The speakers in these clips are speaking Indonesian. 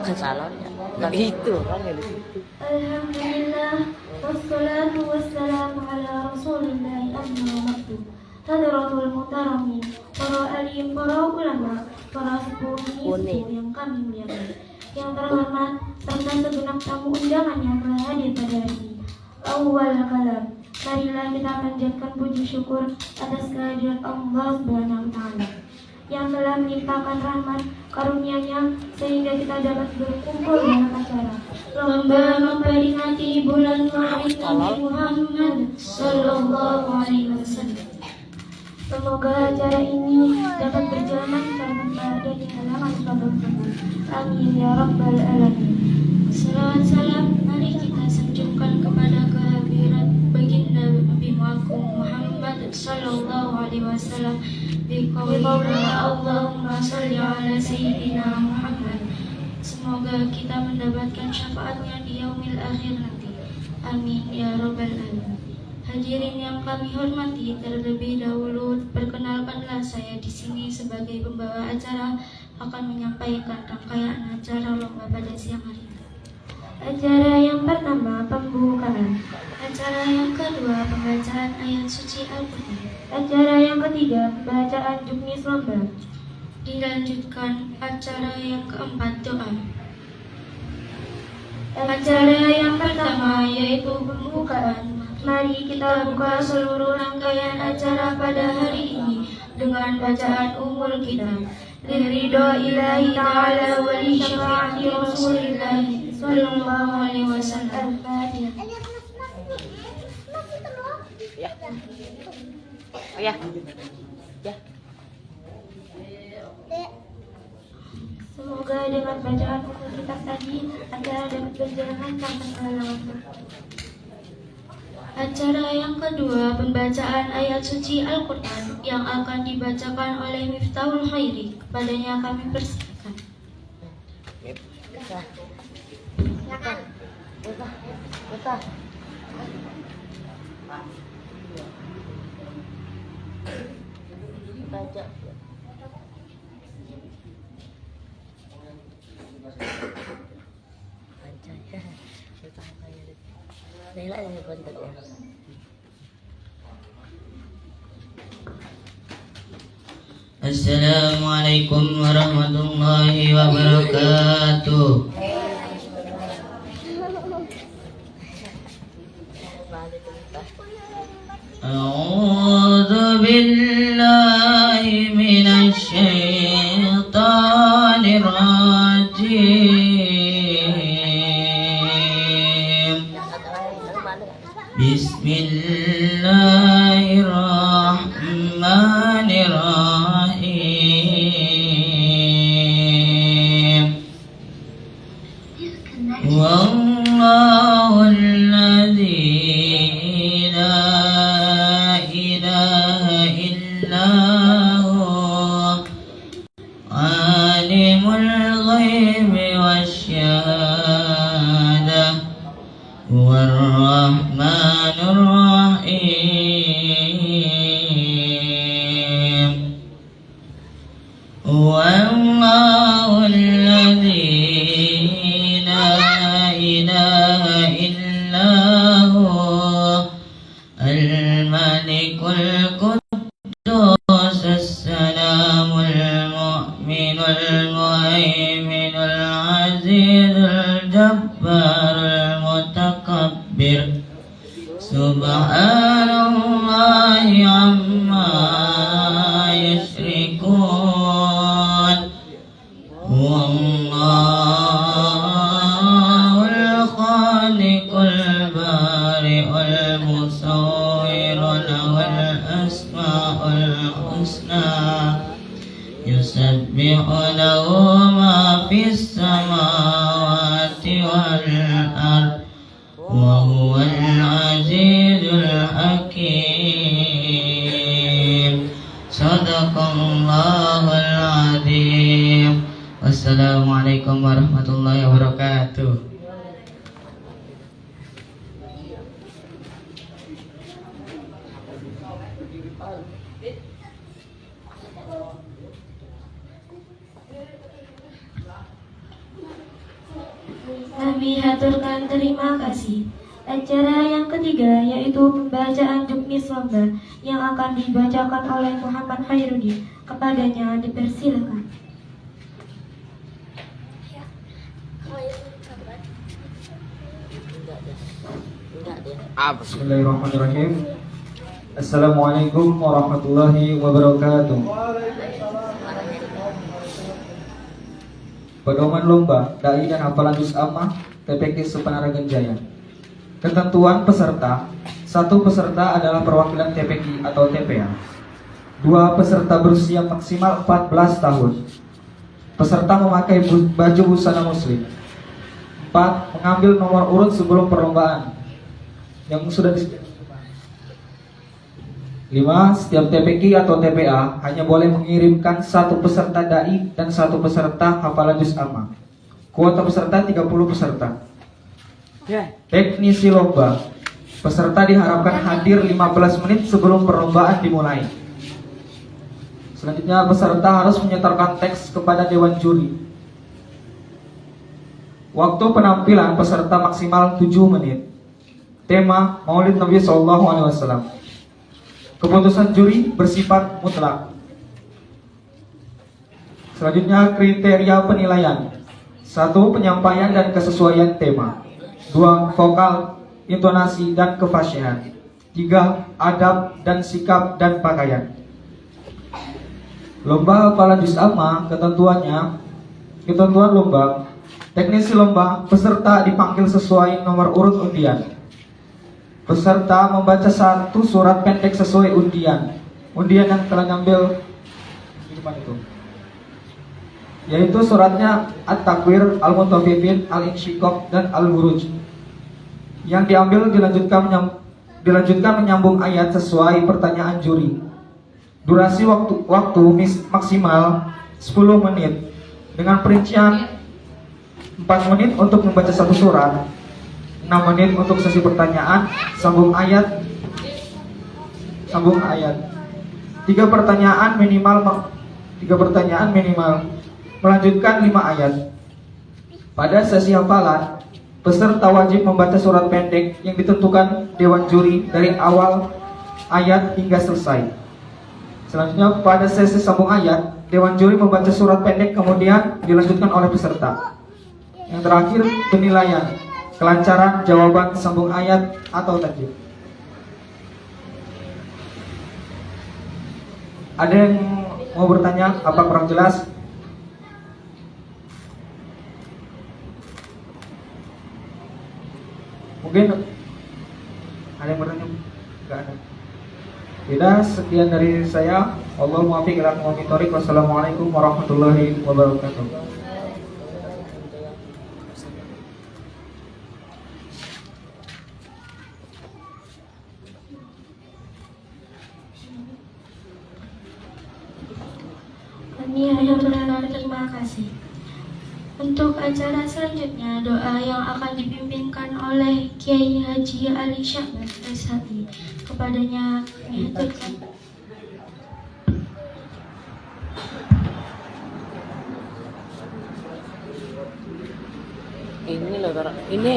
Calonnya. Nah itu kan ya di situ. Alhamdulillah wassalatu wassalamu ala Rasulillah amma ba'du. Hadratul muhtaramin, para alim, para ulama, para sepuh yang kami muliakan, yang terhormat serta segenap tamu undangan yang telah hadir pada hari ini. Awal kalam, marilah kita panjatkan puji syukur atas kehadiran Allah Subhanahu wa Ta'ala yang telah melimpahkan rahmat karunia-Nya sehingga kita dapat berkumpul dalam acara lomba memperingati bulan Maulid Nabi Muhammad Sallallahu Alaihi Wasallam. Semoga acara ini dapat berjalan lancar dan di halaman kabul. Amin ya rabbal alamin. Salawat salam mari kita sanjungkan kepada kehadirat baginda Nabi Muhammad Sallallahu Alaihi Wasallam. Biqaulina Allahumma salli ala Sayyidina Muhammad. Semoga kita mendapatkan syafaatnya di yaumil akhir nanti. Amin ya rabbal alamin. Hadirin yang kami hormati, terlebih dahulu perkenalkanlah saya di sini sebagai pembawa acara akan menyampaikan rangkaian acara lomba pada siang hari ini. Acara yang pertama pembukaan, acara yang kedua pembacaan ayat suci Al-Quran, acara yang ketiga bacaan juknis lomba, dilanjutkan acara yang keempat doa. Acara yang pertama yaitu pembukaan. Mari kita buka seluruh rangkaian acara pada hari ini dengan bacaan umul kitab. Liridho ilahi ta'ala wa li syafa'ati Rasulillah sallallahu alaihi wasallam. Ya. Oh ya. Ya. Semoga dengan bacaan umul kitab tadi acara dapat berjalan tanpa kehalangan. Acara yang kedua pembacaan ayat suci Al-Quran yang akan dibacakan oleh Miftahul Khairi. Kepadanya kami persilakan. Baca. Nela ini bentar ya. Assalamualaikum warahmatullahi wabarakatuh. A'udzu billahi minasy syaithanir rajim. Bismillahirrahmanirrahim. Wallahul ladzi la ilaha illa huwa alimul ghaibi wasyahadah Ar-Rahmanur Rahim. Wallahu alladzi la ilaha illa huwa al-malikul quddus as-salamul mu'minul muhaiminul azizul jabbarul mutakabbir. Subhanallahi amma yushrikun. Wallahul khaliqul bari'ul musawwirul lahul asma'ul husna. Yusabbihu lahu ma fis samawati wal ardh. وهو العزيز الحكيم. صدق الله العظيم. Wassalamualaikum warahmatullahi wabarakatuh. Kami haturkan terima kasih. Acara yang ketiga yaitu pembacaan juknis lomba yang akan dibacakan oleh Muhammad Khairuddin. Kepadanya dipersilakan. Enggak deh. Bismillahirrahmanirrahim. Assalamualaikum warahmatullahi wabarakatuh. Pedoman lomba dai dan hafalan juz amma TPK Sepenaragan Jaya. Ketentuan peserta: 1 peserta adalah perwakilan TPK atau TPA. 2 peserta berusia maksimal 14 tahun. Peserta memakai baju busana muslim. 4 mengambil nomor urut sebelum perlombaan yang sudah disediakan. 5 setiap TPK atau TPA hanya boleh mengirimkan 1 peserta dai dan 1 peserta hafalan juz amma. Kuota peserta 30 peserta. Teknisi lomba: peserta diharapkan hadir 15 menit sebelum perlombaan dimulai. Selanjutnya peserta harus menyetorkan teks kepada dewan juri. Waktu penampilan peserta maksimal 7 menit. Tema Maulid Nabi SAW. Keputusan juri bersifat mutlak. Selanjutnya kriteria penilaian: 1 penyampaian dan kesesuaian tema. 2 vokal, intonasi dan kefasihan. 3 adab dan sikap dan pakaian. Lomba hafalan juz amma ketentuan lomba. Teknisi lomba: peserta dipanggil sesuai nomor urut undian. Peserta membaca 1 surat pendek sesuai undian yang telah diambil di depan itu, yaitu suratnya At-Takwir, Al-Mutaffifin, Al-Insyiqaq dan Al-Buruj. Yang diambil dilanjutkan menyambung ayat sesuai pertanyaan juri. Durasi waktu maksimal 10 menit dengan perincian 4 menit untuk membaca 1 surat, 6 menit untuk sesi pertanyaan, sambung ayat. 3 pertanyaan minimal, melanjutkan 5 ayat. Pada sesi hafalan, peserta wajib membaca surat pendek yang ditentukan dewan juri dari awal ayat hingga selesai. Selanjutnya pada sesi sambung ayat, dewan juri membaca surat pendek kemudian dilanjutkan oleh peserta. Yang terakhir penilaian kelancaran jawaban sambung ayat atau tajwid. Ada yang mau bertanya? Apa kurang jelas? Mungkin ada yang bertanya? Enggak ada. Tidak, sekian dari saya. Allahumma muwaffiq ila aqwamit thoriq. Wassalamualaikum warahmatullahi wabarakatuh. Kami haturkan terima kasih. Untuk acara selanjutnya, doa yang akan dipimpinkan oleh Kiai Haji Ali Syahbaz SHI. Kepadanya kami haturkan. Ini loh, ini.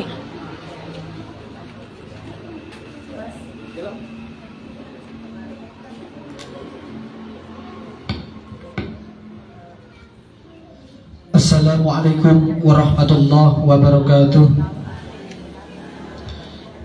Assalamualaikum warahmatullahi wabarakatuh.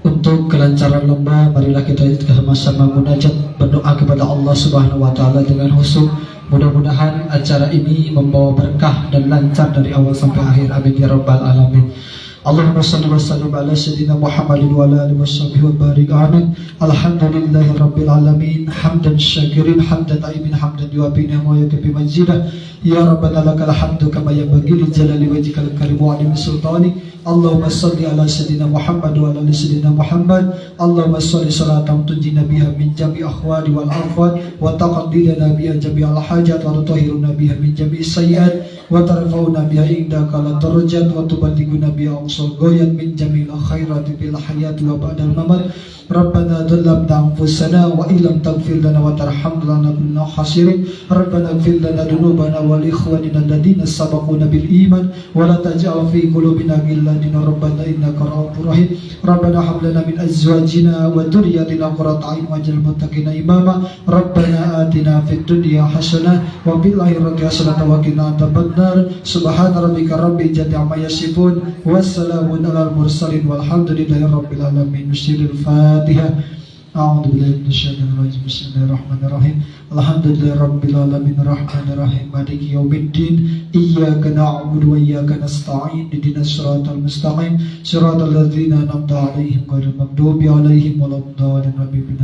Untuk kelancaran lomba, marilah kita sama-sama munajat, berdoa kepada Allah Subhanahu wa taala dengan khusyuk. Mudah-mudahan acara ini membawa berkah dan lancar dari awal sampai akhir. Amin ya rabbal alamin. Allahumma salli wa sallim ala sayyidina Muhammadin wa ala alihi washabbihi wa barik. Amin. Alhamdulillahi rabbil alamin. Hamdan syakirin, hamdan taibin, hamdan yuwafi ni'amahu wa yukafi majidah. Ya Rabbana lakal hamdu kama yanbaghi li jalali wajhikal karim wa 'azimi sultani. Allahumma salli ala sayyidina Muhammad wa ala ali sayyidina Muhammad. Allahumma salli salatan tunjina biha min jami'i ahwali wal afat wa taqaddilana biha jami'al hajat wa tutahhiruna biha min jami'is sayyi'at wa tarfa'una biha indaka la darajat wa tuballighuna biha mausul ghayat min jamil khairati fil hayati wa ba'dal mamat. Rabbana dhallamna anfusana wa illam taghfir lana wa tarhamna lanakunanna khasirin. Rabbana ighfir lana dhunubana wa li ikhwanina alladhina sabaquna bil iman wa la taj'al fi qulubina ghillan lana rabbana innaka ra'ufur rahim. Rabbana hab lana min azwajina wa dhurriyyatina qurrata a'yun waj'alna lil muttaqina imama. Rabbana atina fid dunya hasanah wa fil akhirati hasanah wa qina adzabannar. Subhana rabbika rabbil izzati amma yasifun wassalamun alal mursalin walhamdulillahi rabbil alamin. Al-Fatihah. A'udzu billahi minasyaitonir rajim. Bismillahirrahmanirrahim. Alhamdulillahi rabbil alamin arrahmanir rahim maliki yaumiddin. Iyyaka na'budu wa iyyaka nasta'in. Ihdinas siratal mustaqim. Siratal ladzina an'amta 'alaihim ghairil maghdubi 'alaihim waladdallin. Amin.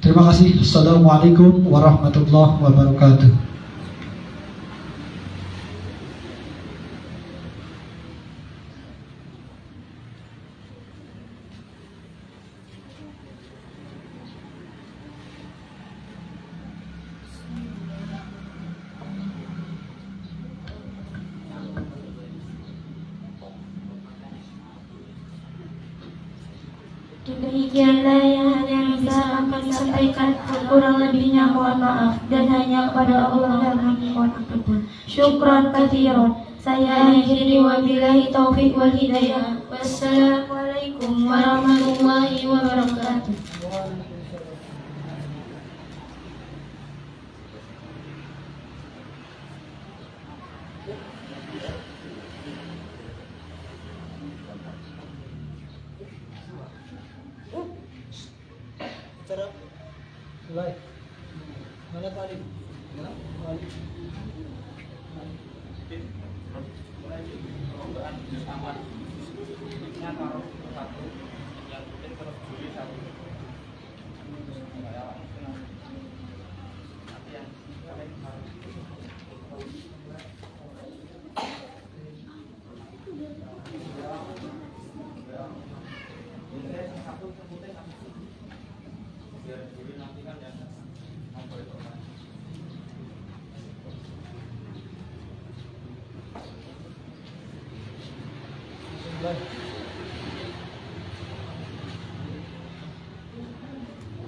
Terima kasih. Assalamualaikum warahmatullahi wabarakatuh. Demikianlah yang bisa kami sampaikan, kurang lebihnya mohon maaf, dan hanya kepada Allah yang kami mohon ampun. Syukran katsiran. Saya akhiri wabillahi taufik wal hidayah. Wassalamualaikum warahmatullahi wabarakatuh.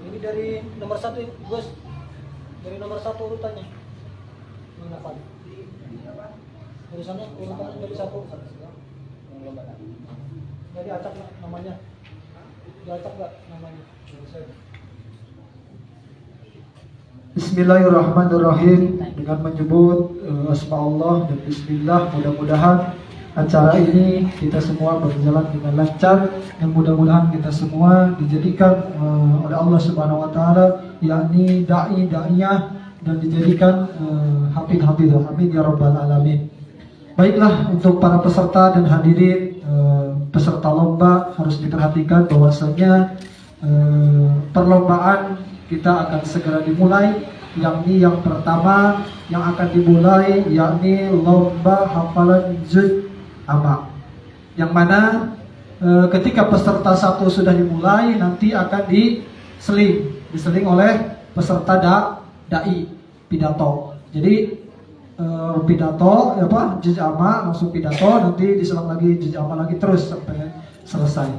Ini dari nomor 1 Gus. Dari nomor 1 urutannya. Mana Pak? Dari sana urutannya dari 1. Jadi acak nggak namanya? Diacak nggak namanya? Bismillahirrahmanirrahim. Dengan menyebut asma Allah dan bismillah, mudah-mudahan acara ini kita semua berjalan dengan lancar dan mudah-mudahan kita semua dijadikan oleh Allah Subhanahu wa taala yakni dai-daiyah dan dijadikan hafid-hafidhah. Amin ya rabbal alamin. Baiklah, untuk para peserta dan hadirin peserta lomba harus diperhatikan bahwasanya perlombaan kita akan segera dimulai, yakni yang pertama yang akan dimulai yakni lomba hafalan juz amma, yang mana ketika peserta 1 sudah dimulai nanti akan diseling oleh peserta dai pidato. Jadi pidato juz amma langsung pidato, nanti diselang lagi juz amma lagi terus sampai selesai.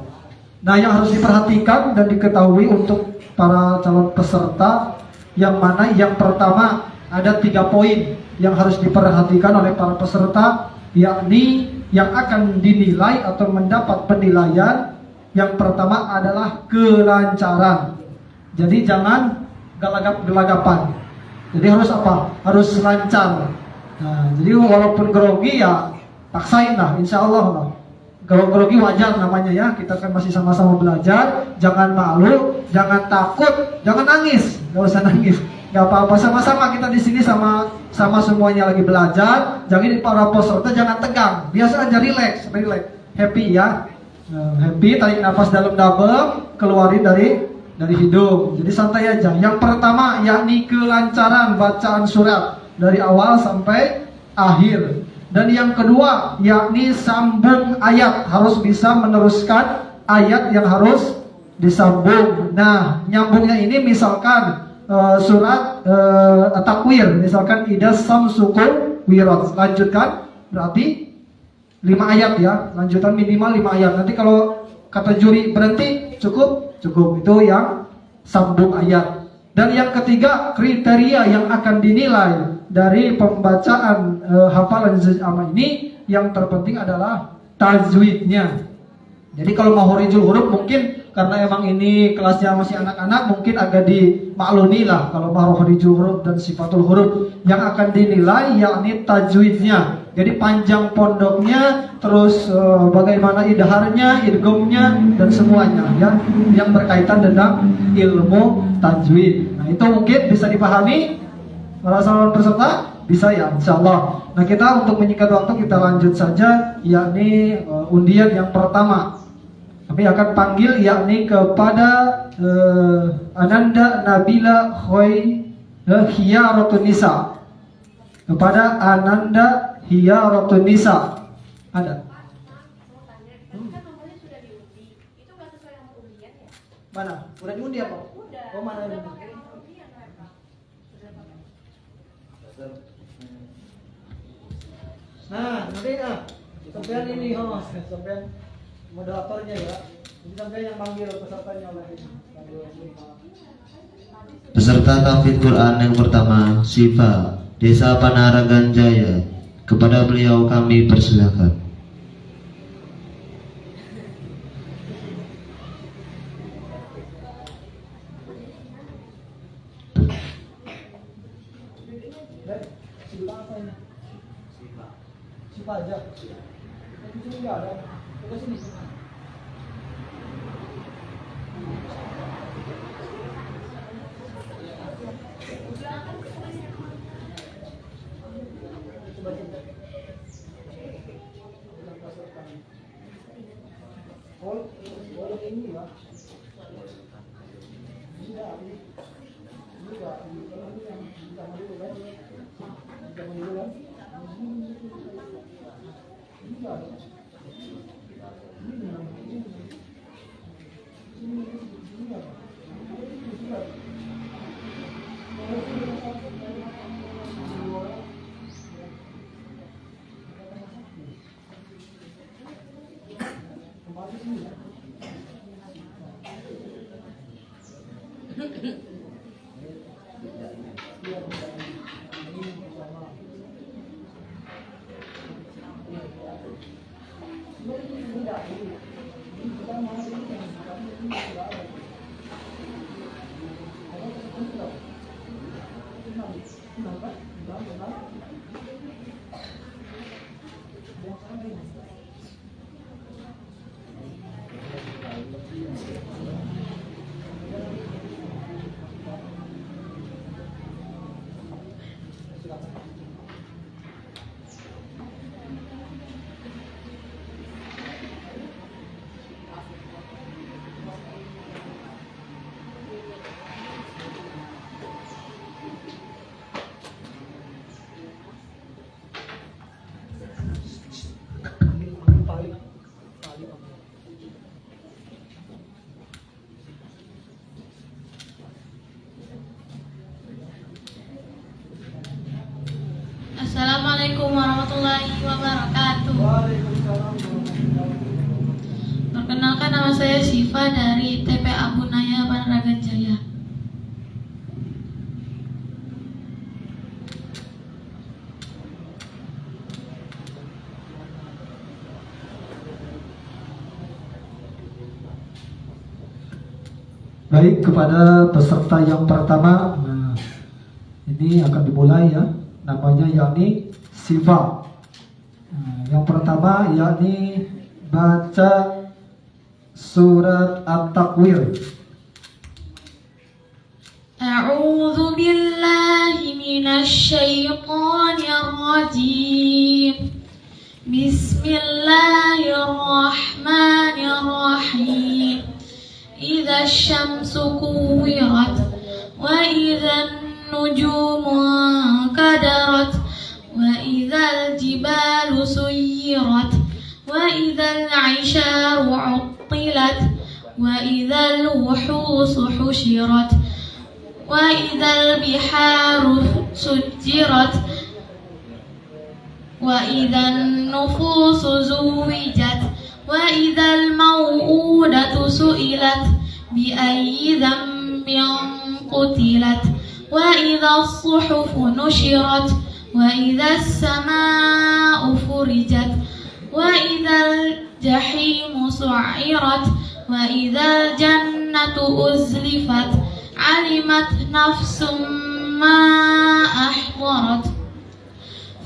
Nah, yang harus diperhatikan dan diketahui untuk para calon peserta, yang mana yang pertama ada 3 poin yang harus diperhatikan oleh para peserta, yakni yang akan dinilai atau mendapat penilaian. Yang pertama adalah kelancaran. Jadi jangan gelagapan. Jadi harus apa? Harus lancar. Nah, jadi walaupun grogi ya paksain lah, insya Allah lah. Kalau grogi wajar namanya ya, kita kan masih sama-sama belajar. Jangan malu, jangan takut, jangan nangis, nggak usah nangis. Gak apa-apa, sama-sama kita di sini sama semuanya lagi belajar. Jangan para peserta jangan tegang, biasa aja relax, happy ya. Happy, tarik nafas dalam-dalam, keluarin dari hidung. Jadi santai aja. Yang pertama yakni kelancaran bacaan surat dari awal sampai akhir. Dan yang kedua yakni sambung ayat, harus bisa meneruskan ayat yang harus disambung. Nah, nyambungnya ini misalkan surat takwir, misalkan idza samsukum wirat, lanjutkan berarti 5 ayat ya, lanjutan minimal 5 ayat. Nanti kalau kata juri berhenti, cukup. Itu yang sambung ayat. Dan yang ketiga, kriteria yang akan dinilai dari pembacaan hafalan juz amma ini, yang terpenting adalah tajwidnya. Jadi kalau mahorijul huruf mungkin karena emang ini kelasnya masih anak-anak, mungkin agak dimaklumi lah kalau mahorijul huruf dan sifatul huruf. Yang akan dinilai yakni tajwidnya. Jadi panjang pondoknya, terus bagaimana idharnya, idghamnya, dan semuanya ya, yang berkaitan dengan ilmu tajwid. Nah itu mungkin bisa dipahami para calon peserta, bisa ya, insyaallah. Nah kita untuk menyingkat waktu kita lanjut saja, yakni undian yang pertama. Kami akan panggil yakni kepada Ananda Nabila Hiyaratun Nisa. Kepada Ananda Hiyaratun Nisa. Ada? Mana? Udah diundi apa? Oh mana ini? Nah, nanti sampean ini sampean moderatornya ya. Jadi sampean yang manggil pesertanya oleh ini. Peserta tahfidz Quran yang pertama, Siva, Desa Panaragan Jaya. Kepada beliau kami persilakan. Siapa aja? Itu juga ada. Coba sini. Oh, ini ya. Assalamualaikum warahmatullahi wabarakatuh. Perkenalkan, nama saya Siva dari TPA Bunaya Panaragan Jaya. Baik, kepada peserta yang pertama, nah, ini akan dimulai ya. Namanya yakni Siva. Nah, yang pertama yakni baca surat At-Takwir. A'udzu billahi minasy syaithanir rajim. Bismillahirrahmanirrahim. Idza syamsu kuwirat wa idzan nujumu kadarat wa idzal jibalu suyirat wa idzal 'isharu 'uttilat wa idzal wuhusu husyirat wa idzal biharu sujjirat وإذا النفوس زوجت وإذا الموءودة سئلت بأي ذنب قتلت وإذا الصحف نشرت وإذا السماء فرجت وإذا الجحيم سعرت وإذا الجنة أزلفت علمت نفس ما أحضرت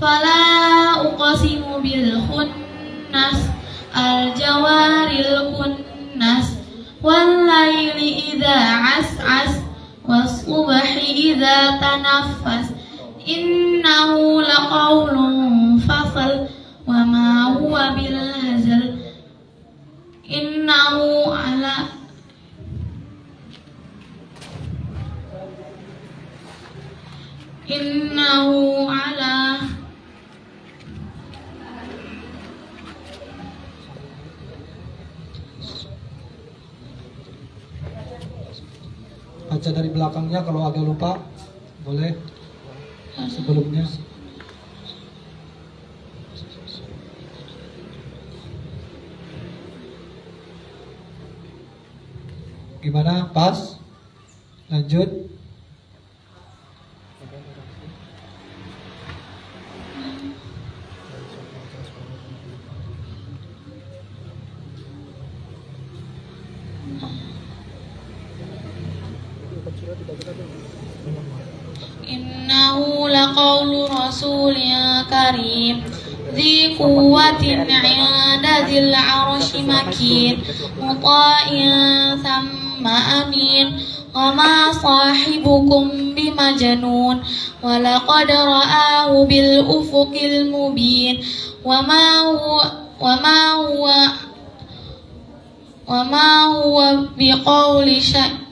فلا أقسم بالخنس الجوار الكنس والليل إذا عسعس والصبح إذا تنفس إنه لقول فصل وما هو بالهزل إنه على Baca dari belakangnya, kalau agak lupa boleh sebelumnya. Gimana? Pas? Lanjut. إنه لقول رسول كريم ذي قوة عند ذي العرش مكين مطاع ثم أمين وما صاحبكم بمجنون ولقد رآه بالأفق المبين وما هو بقول شيء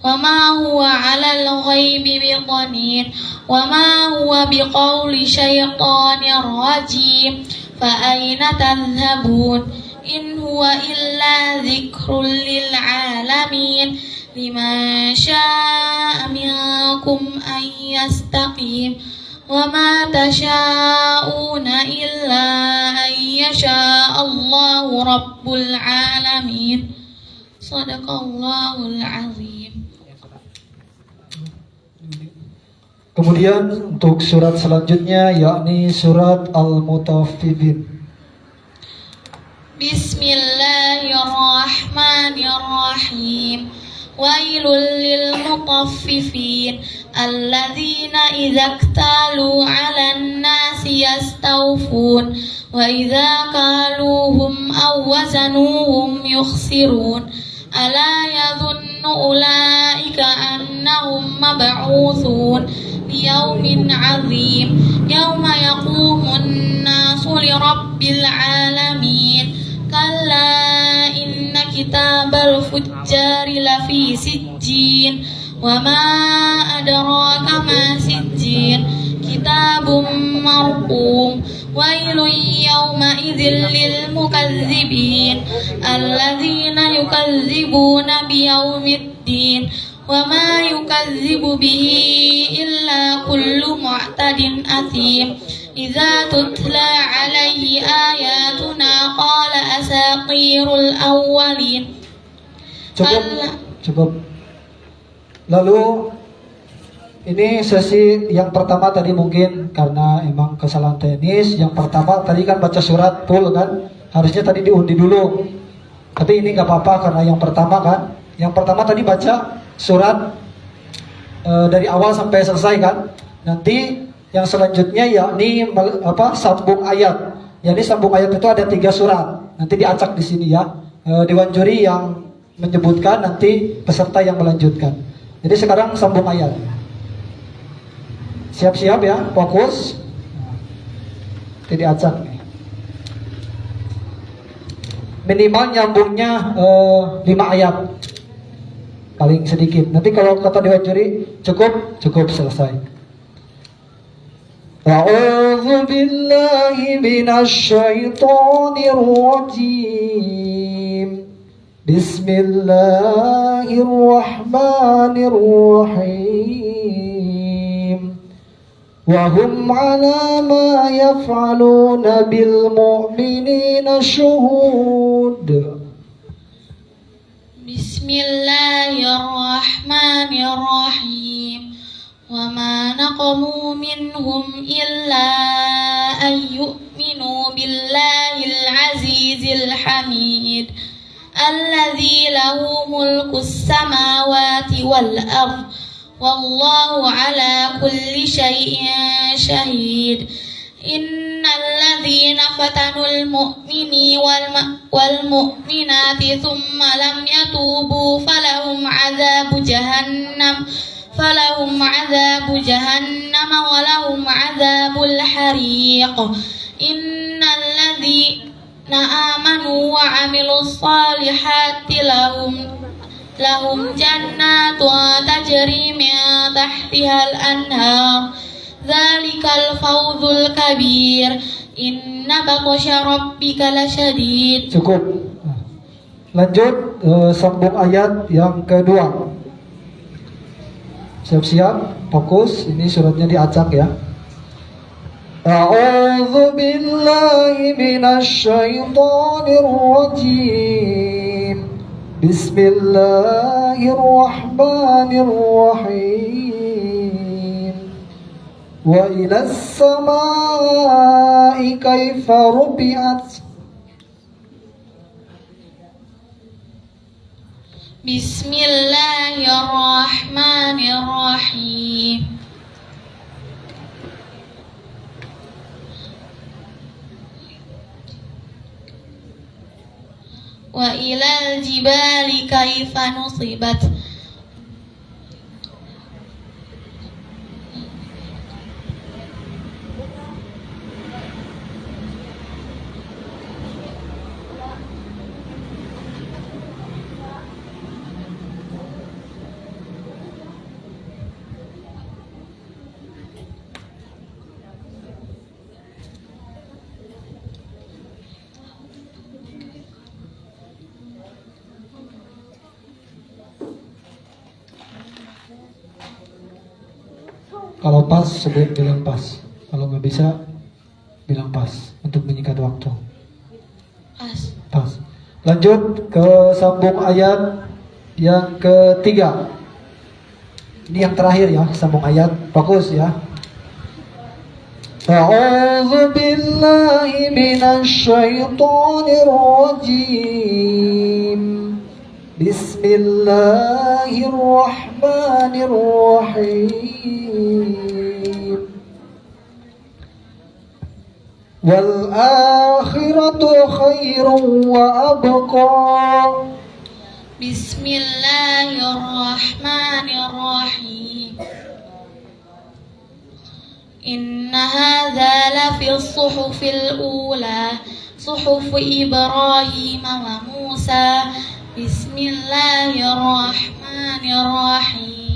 وما هو على الغيب بضنين وما هو بقول شيطان رجيم فأين تذهبون إن هو إلا ذكر للعالمين لمن شاء منكم أن يستقيم وما تشاءون إلا أن يشاء الله رب العالمين صدق الله العظيم. Kemudian untuk surat selanjutnya yakni surat Al-Mutaffifin. Bismillahirrahmanirrahim. Wailul lil mutaffifin alladzina idza iktalu 'alan nasi yastawfun wa idza kaluhum aw wazanuhum yukhsirun. Ala yadhunnu ulaika annahum mab'utsun liyaumin 'adzim yauma yaqumun nasu lirabbil 'alamin. Kalla inna kitabal fujjari lafi sijjin wa ma adraka ma sijjin kitabun marqum wailun yawma idzil lil mukazzibin alladzina yukazzibuna biyaumiddin wa ma yukazzibu bihi illa kullu mu'tadin athim. Idza tutla alaihi ayatuna qala asatirul awwalin. Cukup. Lalu ini sesi yang pertama tadi mungkin karena emang kesalahan teknis. Yang pertama tadi kan baca surat full kan, harusnya tadi diundi dulu. Tapi ini nggak apa-apa karena yang pertama kan. Yang pertama tadi baca surat dari awal sampai selesai kan. Nanti yang selanjutnya yakni sambung ayat. Jadi sambung ayat itu ada 3 surat. Nanti diacak di sini ya. Dewan juri yang menyebutkan, nanti peserta yang melanjutkan. Jadi sekarang sambung ayat. Siap-siap ya, fokus. Nanti diacak nih. Minimal nyambungnya 5 ayat. Paling sedikit. Nanti kalau kata dewan juri cukup selesai. أعوذ بالله من الشيطان الرجيم بسم الله الرحمن الرحيم. بسم الله الرحمن الرحيم. أعوذ بالله من الشيطان الرجيم بسم الله الرحمن الرحيم. أعوذ بالله من الشيطان الرجيم بسم الله الرحمن الرحيم. أعوذ بالله من الشيطان الرجيم بسم الله الرحمن الرحيم. أعوذ بالله من الشيطان الرجيم بسم الله الرحمن الرحيم. وهم على ما يفعلون بالمؤمنين شهود. بسم الله الرحمن الرحيم. وما نقموا منهم إلا أن يؤمنوا بالله العزيز الحميد الذي له ملك السماوات والأرض والله على كل شيء شهيد. إن الذين فتنوا المؤمنين والمؤمنات ثم لم يتوبوا فلهم عذاب جهنم ولهم عذاب الحريق. إن الذين آمنوا وعملوا الصالحات لهم جنات تجري من تحتها الأنهار ذلك الفوز الكبير. إن بطش ربك لشديد. Cukup. Lanjut sambung ayat yang kedua. Siap-siap, fokus. Ini suratnya diacak ya. A'udzu billahi minasy syaithanir rajim. Bismillahirrahmanirrahim. Wa ilas samaa'i kaifa rufi'at. Bismillahirrahmanirrahim. Wa ilal jibali kaifa nusibat. Kalau pas, sebut bilang pas. Kalau nggak bisa, bilang pas untuk menyikat waktu. Pas. Lanjut ke sambung ayat yang ketiga. Ini yang terakhir ya, sambung ayat. Fokus ya. A'udzu billahi minasy syaithanir rajim. Bismillahirrahmanirrahim. Wal akhiratu khairun wa abqa. Bismillahirrahmanirrahim. Inna hadza lafi as-suhufil ula, suhufi Ibrahim wa Musa. Bismillahirrahmanirrahim.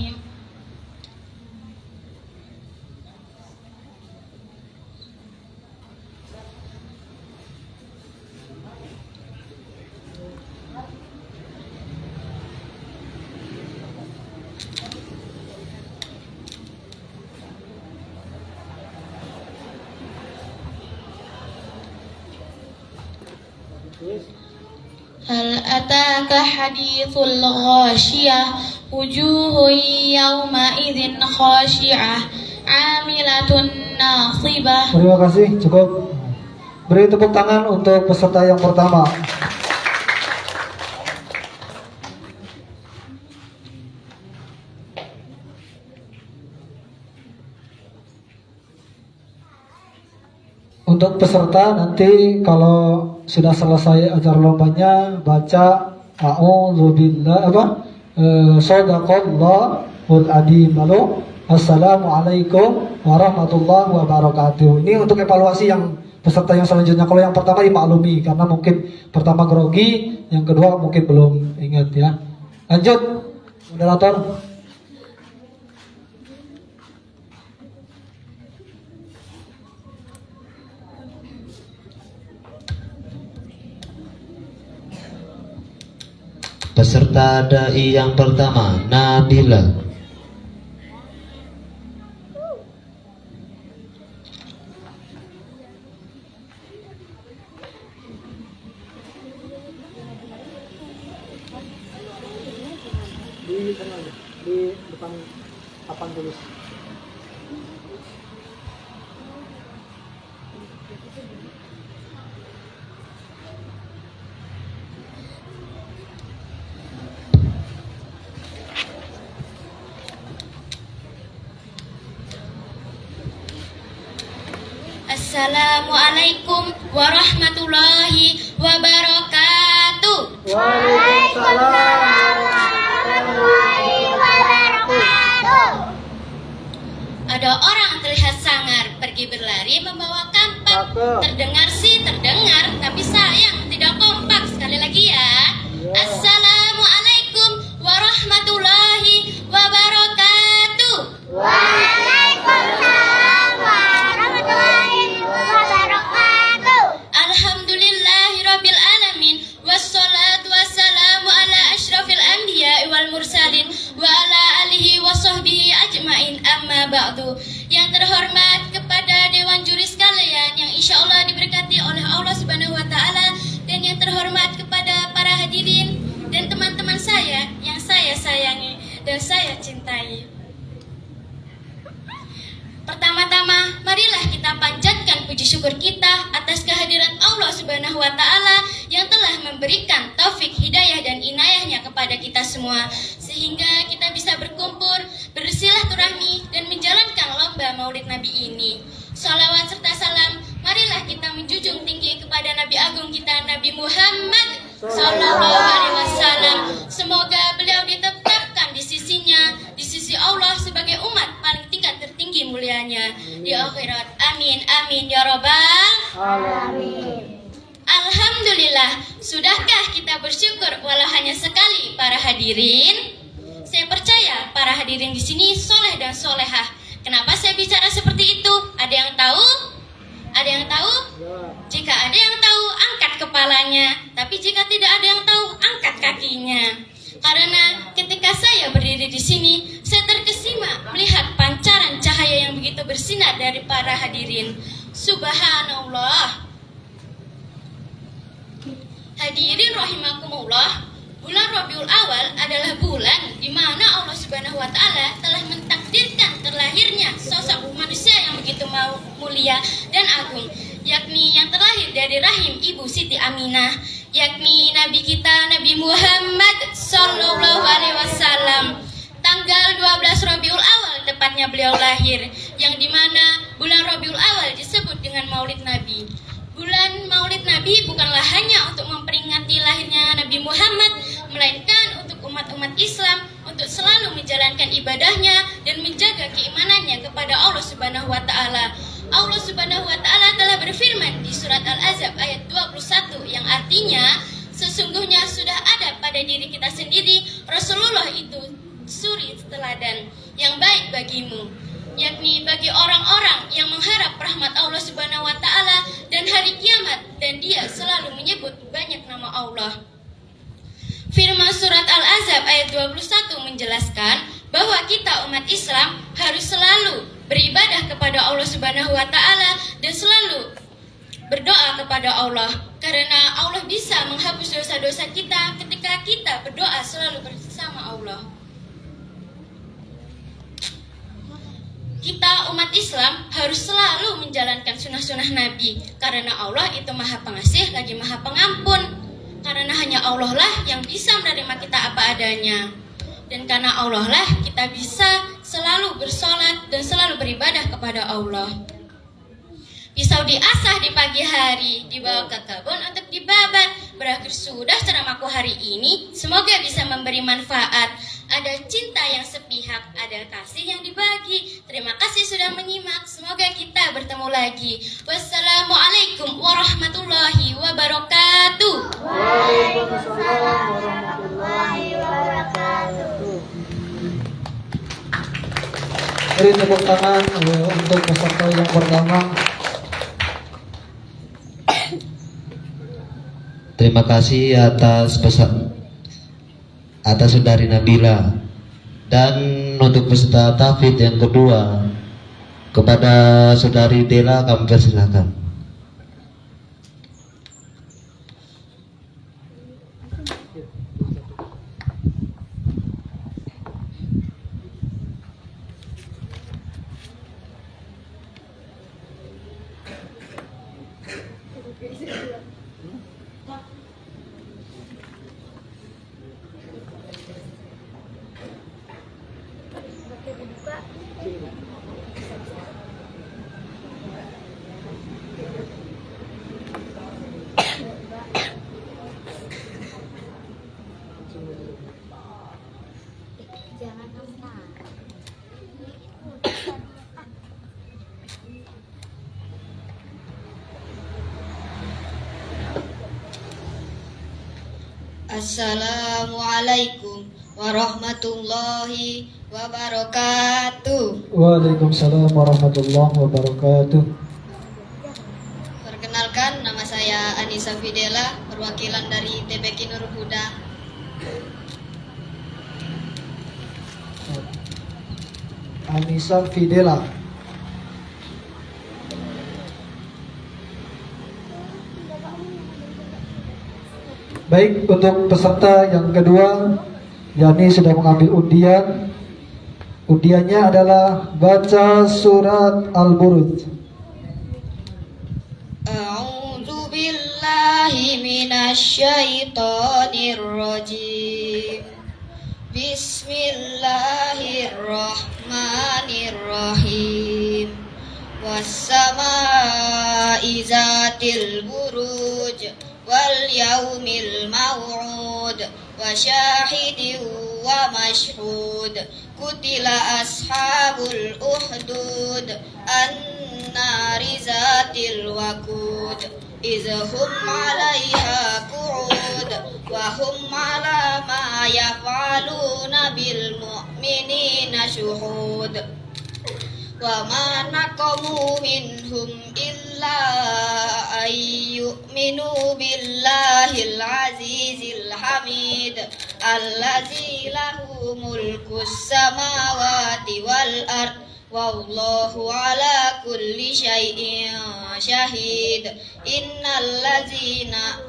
Hal ataka hadithul ghashiyah wujuhun yawma idzin khashi'ah 'amilatun nasibah. Terima kasih, cukup. Beri tepuk tangan untuk peserta yang pertama. Untuk peserta nanti kalau sudah selesai acara lombanya baca a'udzubillah shadaqallahul adzim. Lalu assalamualaikum warahmatullahi wabarakatuh. Ini untuk evaluasi yang peserta yang selanjutnya. Kalau yang pertama dimaklumi karena mungkin pertama grogi, yang kedua mungkin belum ingat ya. Lanjut, moderator. Peserta dai yang pertama, Nabila. di sana aja, di depan papan tulis. Assalamualaikum warahmatullahi wabarakatuh. Ada orang terlihat sangar pergi berlari membawa kampak. Terdengar sih terdengar, tapi sayang tidak kompak. Sekali lagi ya. Assalamualaikum warahmatullahi wabarakatuh. Alhamdulillahirabbil alamin wassalatu wassalamu ala asyrafil anbiya'i wal mursalin wa ala alihi wa sahbihi ajmain, amma ba'du. Yang terhormat kepada dewan juri sekalian yang insyaallah diberkati oleh Allah Subhanahu wa taala, dan yang terhormat kepada para hadirin dan teman-teman saya yang saya sayangi dan saya cintai. Pertama-tama, marilah kita panjatkan puji syukur kita atas kehadiran Allah Subhanahu wa taala yang telah memberikan taufik, hidayah dan inayahnya kepada kita semua, sehingga kita bisa berkumpul, bersilaturahmi dan menjalankan lomba Maulid Nabi ini. Salawat serta salam marilah kita menjunjung tinggi kepada Nabi Agung kita, Nabi Muhammad Sallallahu Alaihi Wasallam. Semoga beliau ditetapkan di sisinya, di sisi Allah sebagai umat paling tingkat tertinggi mulianya di akhirat. Amin amin ya robbal alamin. Alhamdulillah, sudahkah kita bersyukur walau hanya sekali para hadirin? Saya percaya para hadirin di sini soleh dan solehah. Kenapa saya bicara seperti itu? Ada yang tahu? Ada yang tahu? Jika ada yang tahu, angkat kepalanya. Tapi jika tidak ada yang tahu, angkat kakinya. Karena ketika saya berdiri di sini, saya terkesima melihat pancaran cahaya yang begitu bersinar dari para hadirin. Subhanallah. Hadirin rahimakumullah, bulan Rabiul Awal adalah bulan di mana Allah Subhanahu wa taala telah mentakdirkan terlahirnya sosok manusia yang begitu mulia dan agung, yakni yang terlahir dari rahim Ibu Siti Aminah, yakni Nabi kita Nabi Muhammad Sallallahu Alaihi Wasallam. Tanggal 12 Rabiul Awal tepatnya beliau lahir, yang dimana bulan Rabiul Awal disebut dengan Maulid Nabi. Bulan Maulid Nabi bukanlah hanya untuk memperingati lahirnya Nabi Muhammad, melainkan untuk umat-umat Islam untuk selalu menjalankan ibadahnya dan menjaga keimanannya kepada Allah Subhanahu wa taala. Allah Subhanahu wa taala telah berfirman di surat Al-Ahzab ayat 21 yang artinya, sesungguhnya sudah ada pada diri kita sendiri Rasulullah itu suri teladan yang baik bagimu, yakni bagi orang-orang yang mengharap rahmat Allah Subhanahu wa taala dan hari kiamat, dan dia selalu menyebut banyak nama Allah. Firman surat Al-Ahzab ayat 21 menjelaskan bahwa kita umat Islam harus selalu beribadah kepada Allah Subhanahu wa taala dan selalu berdoa kepada Allah, karena Allah bisa menghapus dosa-dosa kita ketika kita berdoa selalu bersama Allah. Kita umat Islam harus selalu menjalankan sunnah-sunnah Nabi, karena Allah itu maha pengasih lagi maha pengampun. Karena hanya Allah lah yang bisa menerima kita apa adanya, dan karena Allah lah kita bisa selalu bersolat dan selalu beribadah kepada Allah. Pisau diasah di pagi hari, dibawa ke kebun untuk dibabat. Berakhir sudah ceramahku hari ini, semoga bisa memberi manfaat. Ada cinta yang sepihak, ada kasih yang dibagi. Terima kasih sudah menyimak, semoga kita bertemu lagi. Wassalamualaikum warahmatullahi wabarakatuh. Waalaikumsalam warahmatullahi wabarakatuh. Beri tepuk tangan untuk peserta yang pertama. Terima kasih atas pesan atas saudari Nabila, dan untuk peserta tahfidz yang kedua kepada saudari Dela kami persilakan. Assalamualaikum warahmatullahi wabarakatuh. Waalaikumsalam warahmatullahi wabarakatuh. Perkenalkan, nama saya Anissa Fidela, perwakilan dari TPQ Nurul Huda. Anissa Fidela. Baik, untuk peserta yang kedua, yakni sudah mengambil undian. Undiannya adalah baca surat Al-Buruj. A'udzu billahi minasyaitonir rajim. Bismillahirrahmanirrahim. Was-samaa'i zatil buruj wal yaumil maw'ud wa syahidin wa mashhud. Kutila ashabul uhdud an-nari zatil waqud izhum 'alaiha qu'ud wa hum 'ala ma yaf'aluna bil mu'minina syuhud. Wa ma naqamu minhum illa ayyuminu billahil azizil hamid allazi lahu mulkus samawati wal ard wallahu ala kulli syai'in syahid. Innallazina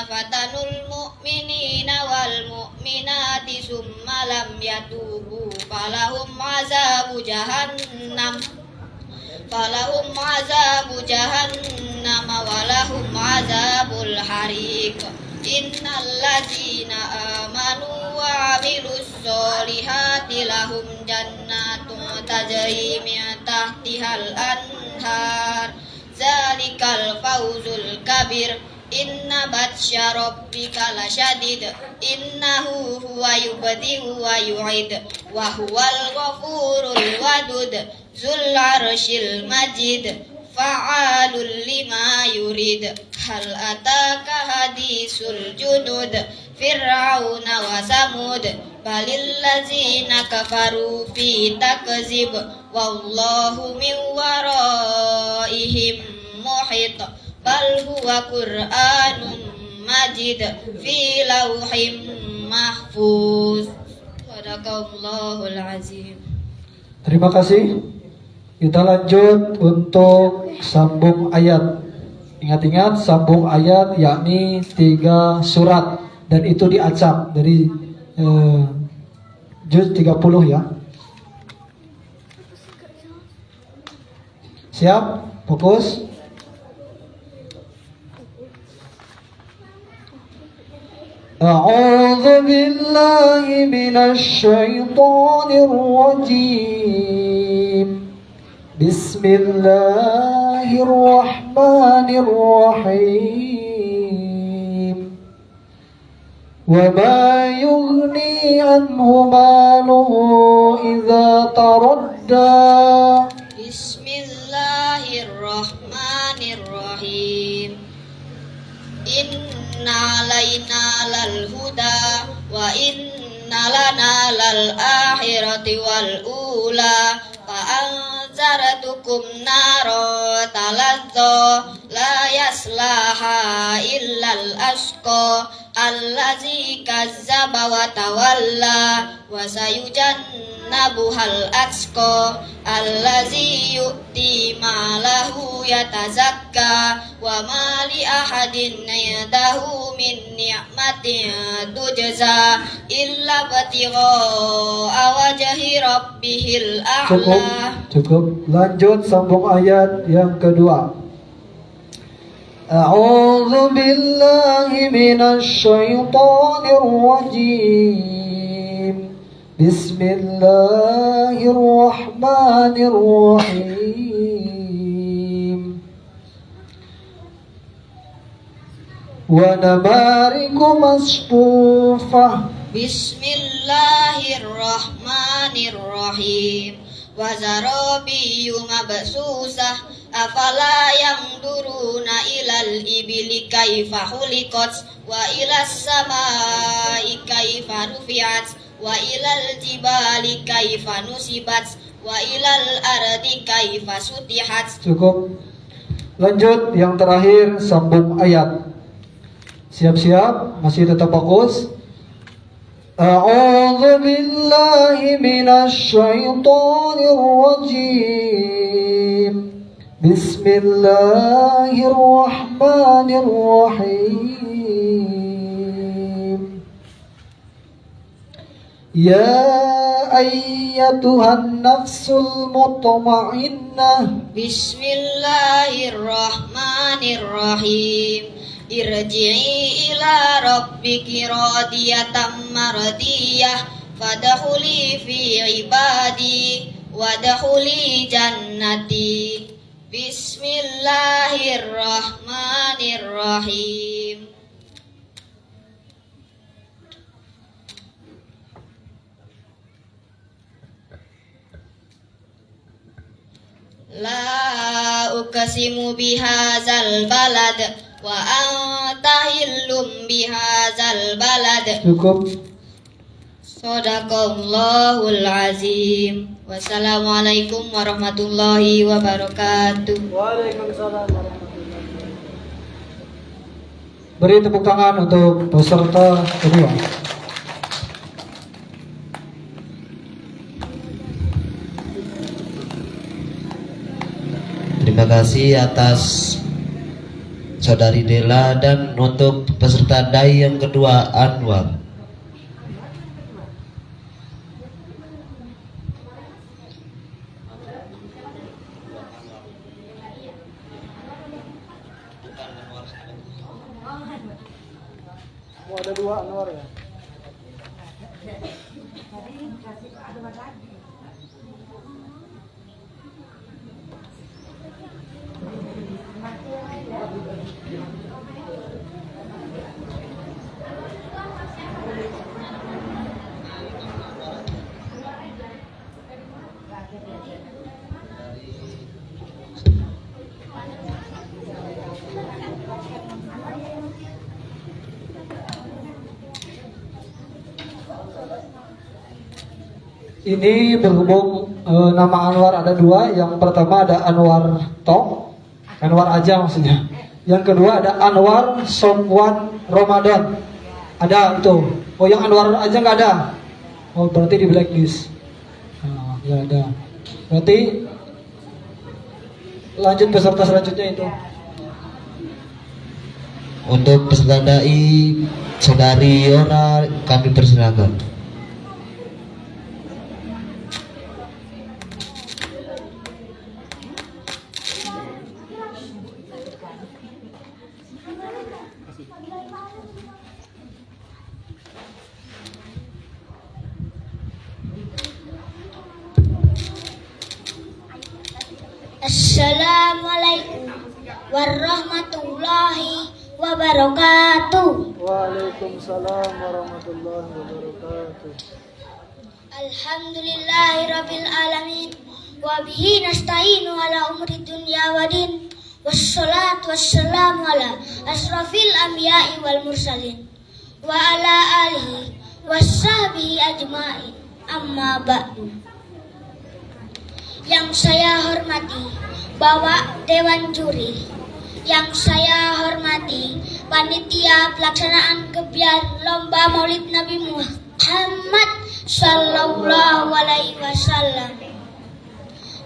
fatanul mu'minina wal mu'minati summa lam yatubu falahum azabu jahannam walahum azabul hariq. Innallazina amanu wa amilus solihati lahum jannatun tajri min tahtihal anhar zalikal fawzul kabir. Inna batsya rabbika lasyadid innahu huwa yubdi'u wa yu'id wa huwal ghafurul wadud zul arsyil majid fa'alul lima yurid. Hal ataka hadisul junud fir'auna wa samud balil ladzina kafaru fi takzib wallahu min waraihim muhit bal huwa qur'anun majid fi lauhim mahfuz. Sadaqallahul azim. Terima kasih. Kita lanjut untuk sambung ayat. Ingat-ingat, sambung ayat yakni 3 surat dan itu diacak dari juz 30 ya. Siap? Fokus. A'udzu billahi minasy syaithanir rajim. Bismillahirrahmanirrahim. Wa ma yughni anhu maluhu idza taradda. Bismillahirrahmanirrahim. Inna alaina lal huda wa inna lana lal akhirati wal ula fa anzartukum naro talazzo la yaslaha illal asqa allazi kazzaba wa tawalla wa sayujannabuhal atqa allazi yu'ti malahu yatazakka wa ma li ahadin yadahu min ni'matin tujza illa batigha wajhi rabbihil a'la. Cukup. Lanjut sambung ayat yang kedua. A'udzu billahi minasy syaithanir rajim. Bismillahirrahmanirrahim. Wa nabariku masfufah. Bismillahirrahmanirrahim. Wa zarabiyyu mabsusah Afala yangduruna ilal ibili kaifa khuliqat wa ilas samai kaifa rufi'at wa ilal jibali kaifa nusibat wa ilal ardi kaifa sutihat. Cukup. Lanjut yang terakhir, sambung ayat. Siap-siap, masih tetap fokus. A'udzu billahi minasy syaithanir rajim. Bismillahirrahmanirrahim. Ya ayyatuhan nafsul mutmainnah. Bismillahirrahmanirrahim. Irji'i ila rabbiki radiyatan mardiyah fadkhuli fi ibadi wadkhuli jannati. Bismillahirrahmanirrahim. La uqsimu bihadzal balad wa anta hillum bihadzal balad. Cukup. Shadaqallahul azim. Wassalamualaikum warahmatullahi wabarakatuh. Waalaikumsalam warahmatullahi wabarakatuh. Beri tepuk tangan untuk peserta kedua. Terima kasih atas Saudari Dela dan untuk peserta dai yang kedua Anwar. Ada dua Anwar ya. Ini berhubung nama Anwar ada dua. Yang pertama ada Anwar Tok, Anwar aja maksudnya. Yang kedua ada Anwar Sofwan Ramadan. Ada itu. Oh, yang Anwar aja nggak ada. Oh, berarti di blacklist. Nggak ada. Berarti lanjut peserta selanjutnya itu. Untuk peserta dai Saudari Yora kami persilakan. Assalamualaikum warahmatullahi wabarakatuh. Waalaikumsalam warahmatullahi wabarakatuh. Alhamdulillahirabbil alamin wa bihi nasta'inu ala umuri dunya waddin. Wassalatu wassalamu ala asrafil anbiya'i wal mursalin wa ala alihi wassahbihi ajma'in. Amma ba'du. Yang saya hormati Bapak Dewan Juri, yang saya hormati panitia pelaksanaan kegiatan lomba Maulid Nabi Muhammad Sallallahu Alaihi Wasallam,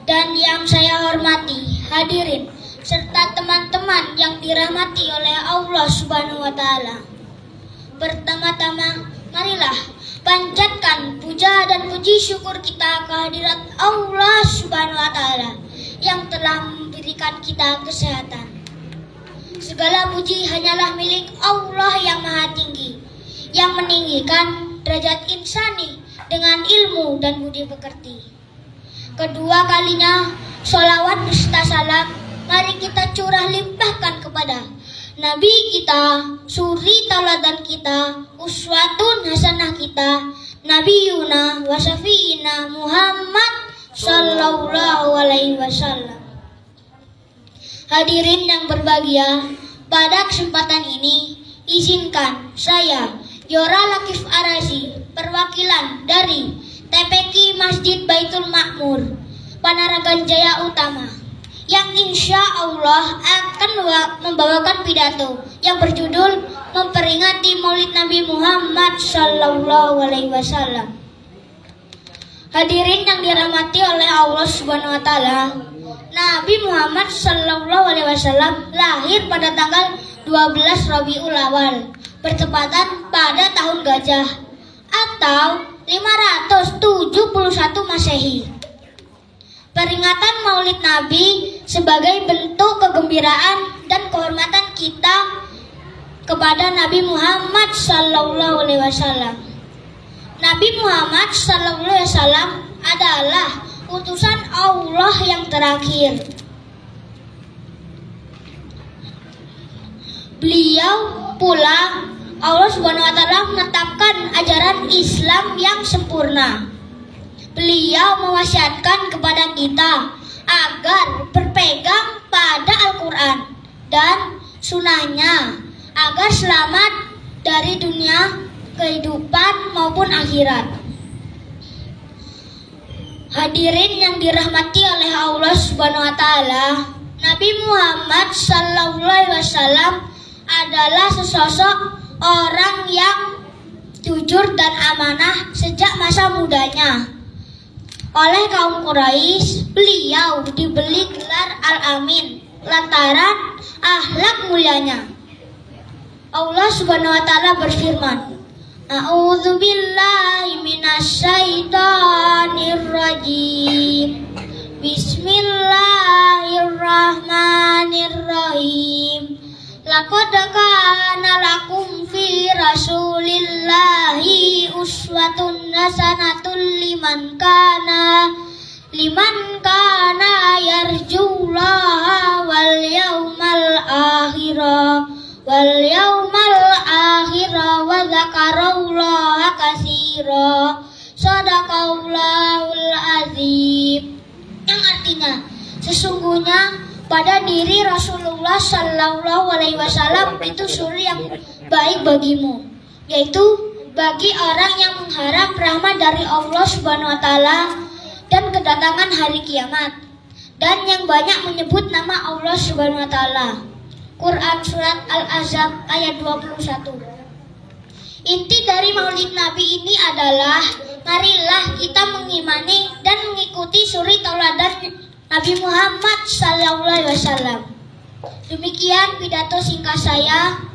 dan yang saya hormati hadirin serta teman-teman yang dirahmati oleh Allah Subhanahu Wa Taala. Pertama-tama, marilah panjatkan puja dan puji syukur kita kehadirat Allah Subhanahu Wa Taala yang telah memberikan kita kesehatan. Segala puji hanyalah milik Allah yang Maha Tinggi, yang meninggikan derajat insani dengan ilmu dan budi pekerti. Kedua kalinya, sholawat beserta salam mari kita curah limpahkan kepada Nabi kita, suri tauladan kita, uswatun hasanah kita, Nabi Yuna wa Syafi'ina Muhammad Sallallahu Alaihi Wasallam. Hadirin yang berbahagia, pada kesempatan ini izinkan saya, Yora Lakif Arazi, perwakilan dari TPQ Masjid Baitul Makmur, Panaragan Jaya Utama, yang insya Allah akan membawakan pidato yang berjudul memperingati Maulid Nabi Muhammad Sallallahu Alaihi Wasallam. Hadirin yang dirahmati oleh Allah Subhanahu Wa Taala, Nabi Muhammad Sallallahu Alaihi Wasallam lahir pada tanggal 12 Rabiul Awal, bertepatan pada tahun gajah atau 571 Masehi. Peringatan Maulid Nabi sebagai bentuk kegembiraan dan kehormatan kita kepada Nabi Muhammad Sallallahu Alaihi Wasallam. Nabi Muhammad Sallallahu Alaihi Wasallam adalah utusan Allah yang terakhir. Beliau pula Allah Subhanahu Wa Taala menetapkan ajaran Islam yang sempurna. Beliau mewasiatkan kepada kita agar berpegang pada Al-Quran dan sunnahnya agar selamat dari dunia, kehidupan maupun akhirat. Hadirin yang dirahmati oleh Allah Subhanahu Wa Taala, Nabi Muhammad Sallallahu Alaihi Wasallam adalah sesosok orang yang jujur dan amanah sejak masa mudanya. Oleh kaum Quraisy, beliau diberi gelar Al-Amin lantaran akhlak mulianya. Allah Subhanahu Wa Taala berfirman, A'udzu billahi minasyaitonir rajim. Bismillahirrahmanirrahim. Laqad kana lakum fi Rasulillahi uswatun hasanatun liman kana yarjullaha wal yawmal akhirah wa dzakarallaha katsira. Shadaqallahul azim. Yang artinya, sesungguhnya pada diri Rasulullah Sallallahu Alaihi Wasallam itu suri yang baik bagimu, yaitu bagi orang yang mengharap rahmat dari Allah Subhanahu Wa Taala dan kedatangan hari kiamat, dan yang banyak menyebut nama Allah Subhanahu Wa Taala. Quran Surat Al-Ahzab ayat 21. Inti dari Maulid Nabi ini adalah marilah kita mengimani dan mengikuti suri tauladan Nabi Muhammad Sallallahu Alaihi Wasallam. Demikian pidato singkat saya.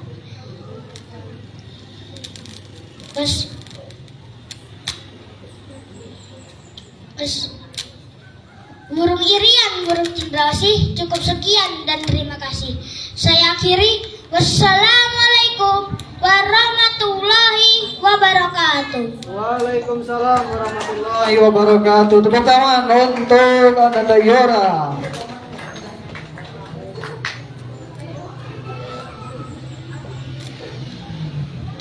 Burung irian, burung cendrawasih, cukup sekian dan terima kasih. Saya akhiri. Wassalamualaikum warahmatullahi wabarakatuh. Waalaikumsalam warahmatullahi wabarakatuh. Tepuk tangan untuk Ananda Yora.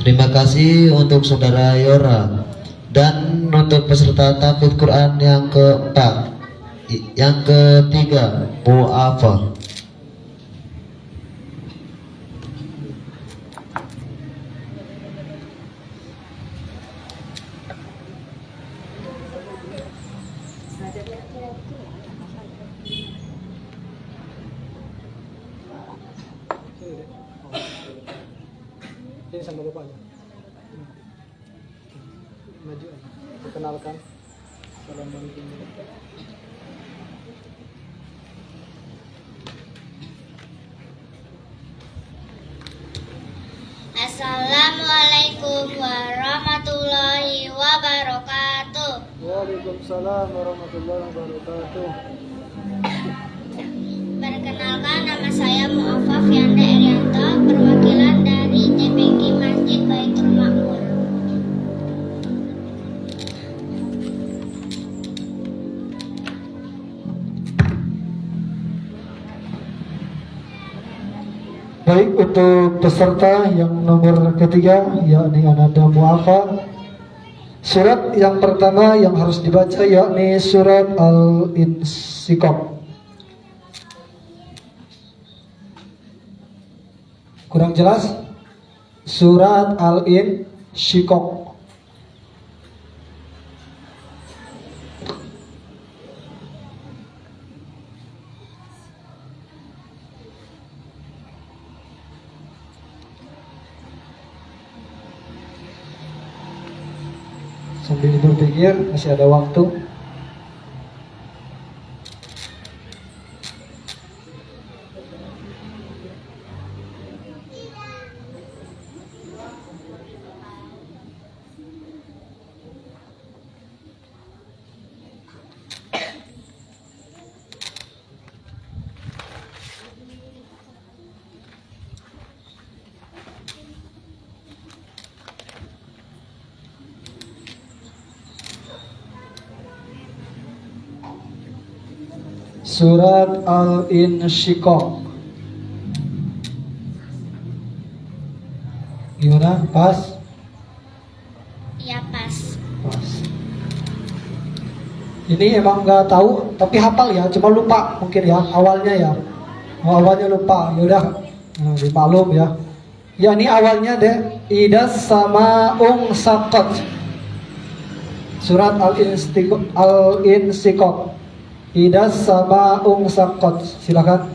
Terima kasih untuk saudara Yora. Dan untuk peserta tahfidz Quran yang keempat, yang ketiga, Mu'afah. Ini sama bapaknya. Maju. Perkenalkan. Assalamualaikum. Assalamualaikum warahmatullahi wabarakatuh. Waalaikumsalam warahmatullahi wabarakatuh. Perkenalkan, nama saya Mu'afaf Yanda Erianto, perwakilan dari TPQ Masjid Baitul Makmur. Baik, untuk peserta yang nomor ketiga, yakni Ananda Mu'afah, surat yang pertama yang harus dibaca yakni surat Al-Insyikok. Kurang jelas? Surat Al-Insyiqaq. Sambil berpikir, masih ada waktu. Surat Al-Insyiqaq. Gimana? Pas? Ya pas. Pas. Ini emang nggak tahu, tapi hafal ya, cuma lupa mungkin ya awalnya ya. Oh, awalnya lupa, yaudah, nah, dimaklum ya. Ya ini awalnya deh, idas sama saqat. Surat Al-Insyiqaq. Idas sama saqat. Silakan.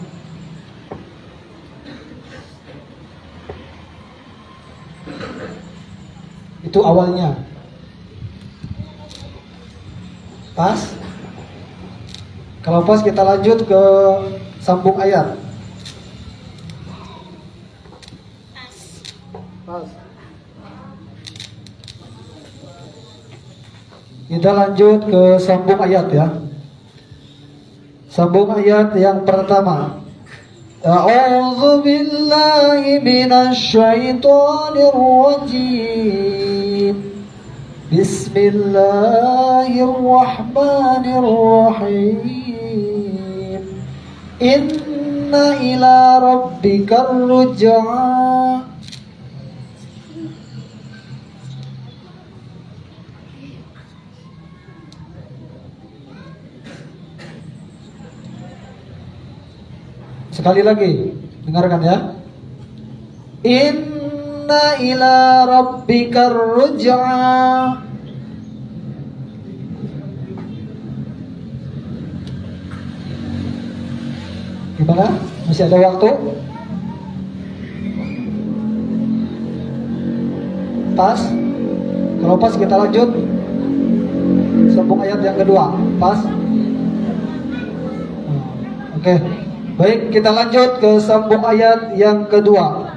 Itu awalnya. Pas? Kalau pas kita lanjut ke sambung ayat. Pas. Pas. Kita lanjut ke sambung ayat ya. Sambung ayat yang pertama. A'udzu billahi minasy syaithanir rajim. Bismillahirrahmanirrahim. Inna ila rabbikar ruj'a. Sekali lagi, dengarkan ya. Inna ila rabbikar ruj'a. Gimana? Masih ada waktu? Pas? Kalau pas kita lanjut sambung ayat yang kedua. Pas? Oke. Baik, kita lanjut ke sambung ayat yang kedua.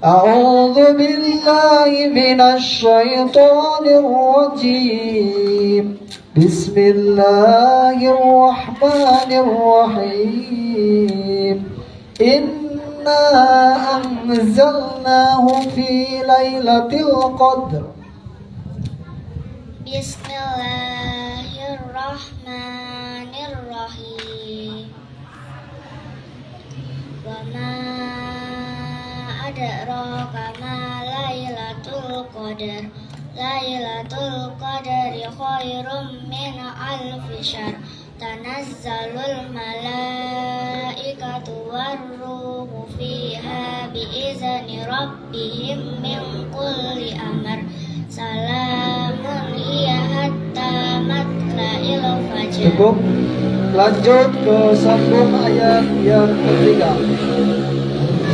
A'udzu billahi minasy syaithanir rajim. Bismillahirrahmanirrahim. Inna anzalnahu fi lailatul qadr. Bismillahirrahmanirrahim. Wa ma adraka ma lailatul qadar. Lailatul qadari khairum min alfi syahr. Tanazzalul malaikatu warruhu fiha biizni rabbihim min kulli amr. Salamun hiya hatta matla'il fajr. Cukup. Lanjut ke sambung ayat yang ketiga.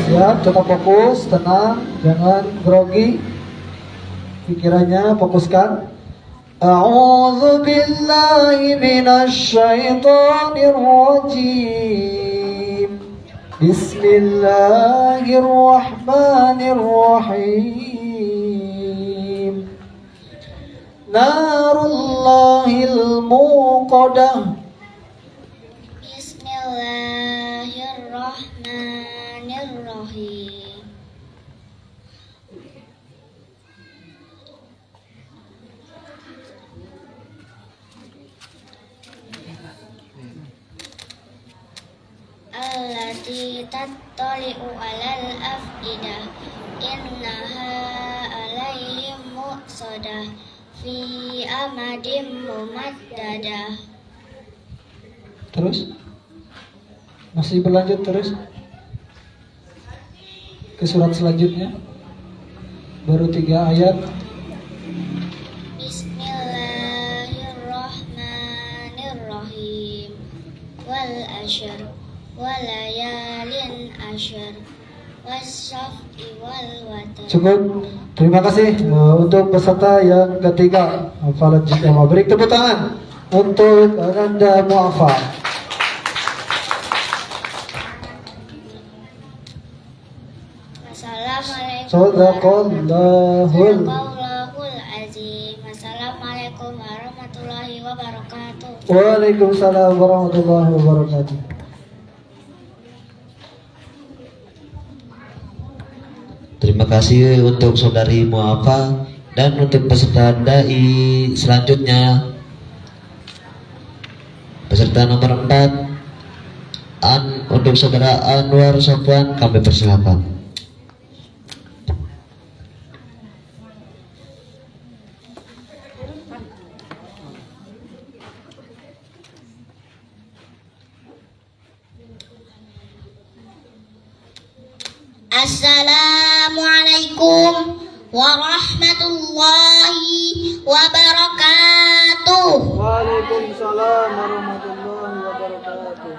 Siap, tetap fokus, tenang, jangan grogi. Pikirannya fokuskan. A'udzu billahi minasy syaithanir rajim. Bismillahirrahmanirrahim. Narullahil muqadah. Bismillahirrahmanirrahim. Allati tattali'u 'alal af'idah. Innaha 'alaihim mu'sadah fi amadim mumaddadah. Terus? Masih berlanjut terus? ke surat selanjutnya. Baru 3 ayat. Bismillahirrahmanirrahim. Wal asyr walayalin asyr wasyaf'i wal watar. Cukup. Terima kasih untuk peserta yang ketiga hafalan juz amma. Beri tepuk tangan untuk Ananda Mu'affa. Assalamualaikum Sadaqallahul azim. Assalamualaikum warahmatullahi wabarakatuh. Waalaikumsalam warahmatullahi wabarakatuh. Terima kasih untuk saudari Mu'affa dan untuk peserta dai selanjutnya. Peserta nomor 4 untuk saudara Anwar Sofwan, kami persilakan. Assalamualaikum warahmatullahi wabarakatuh. Waalaikumsalam warahmatullahi wabarakatuh.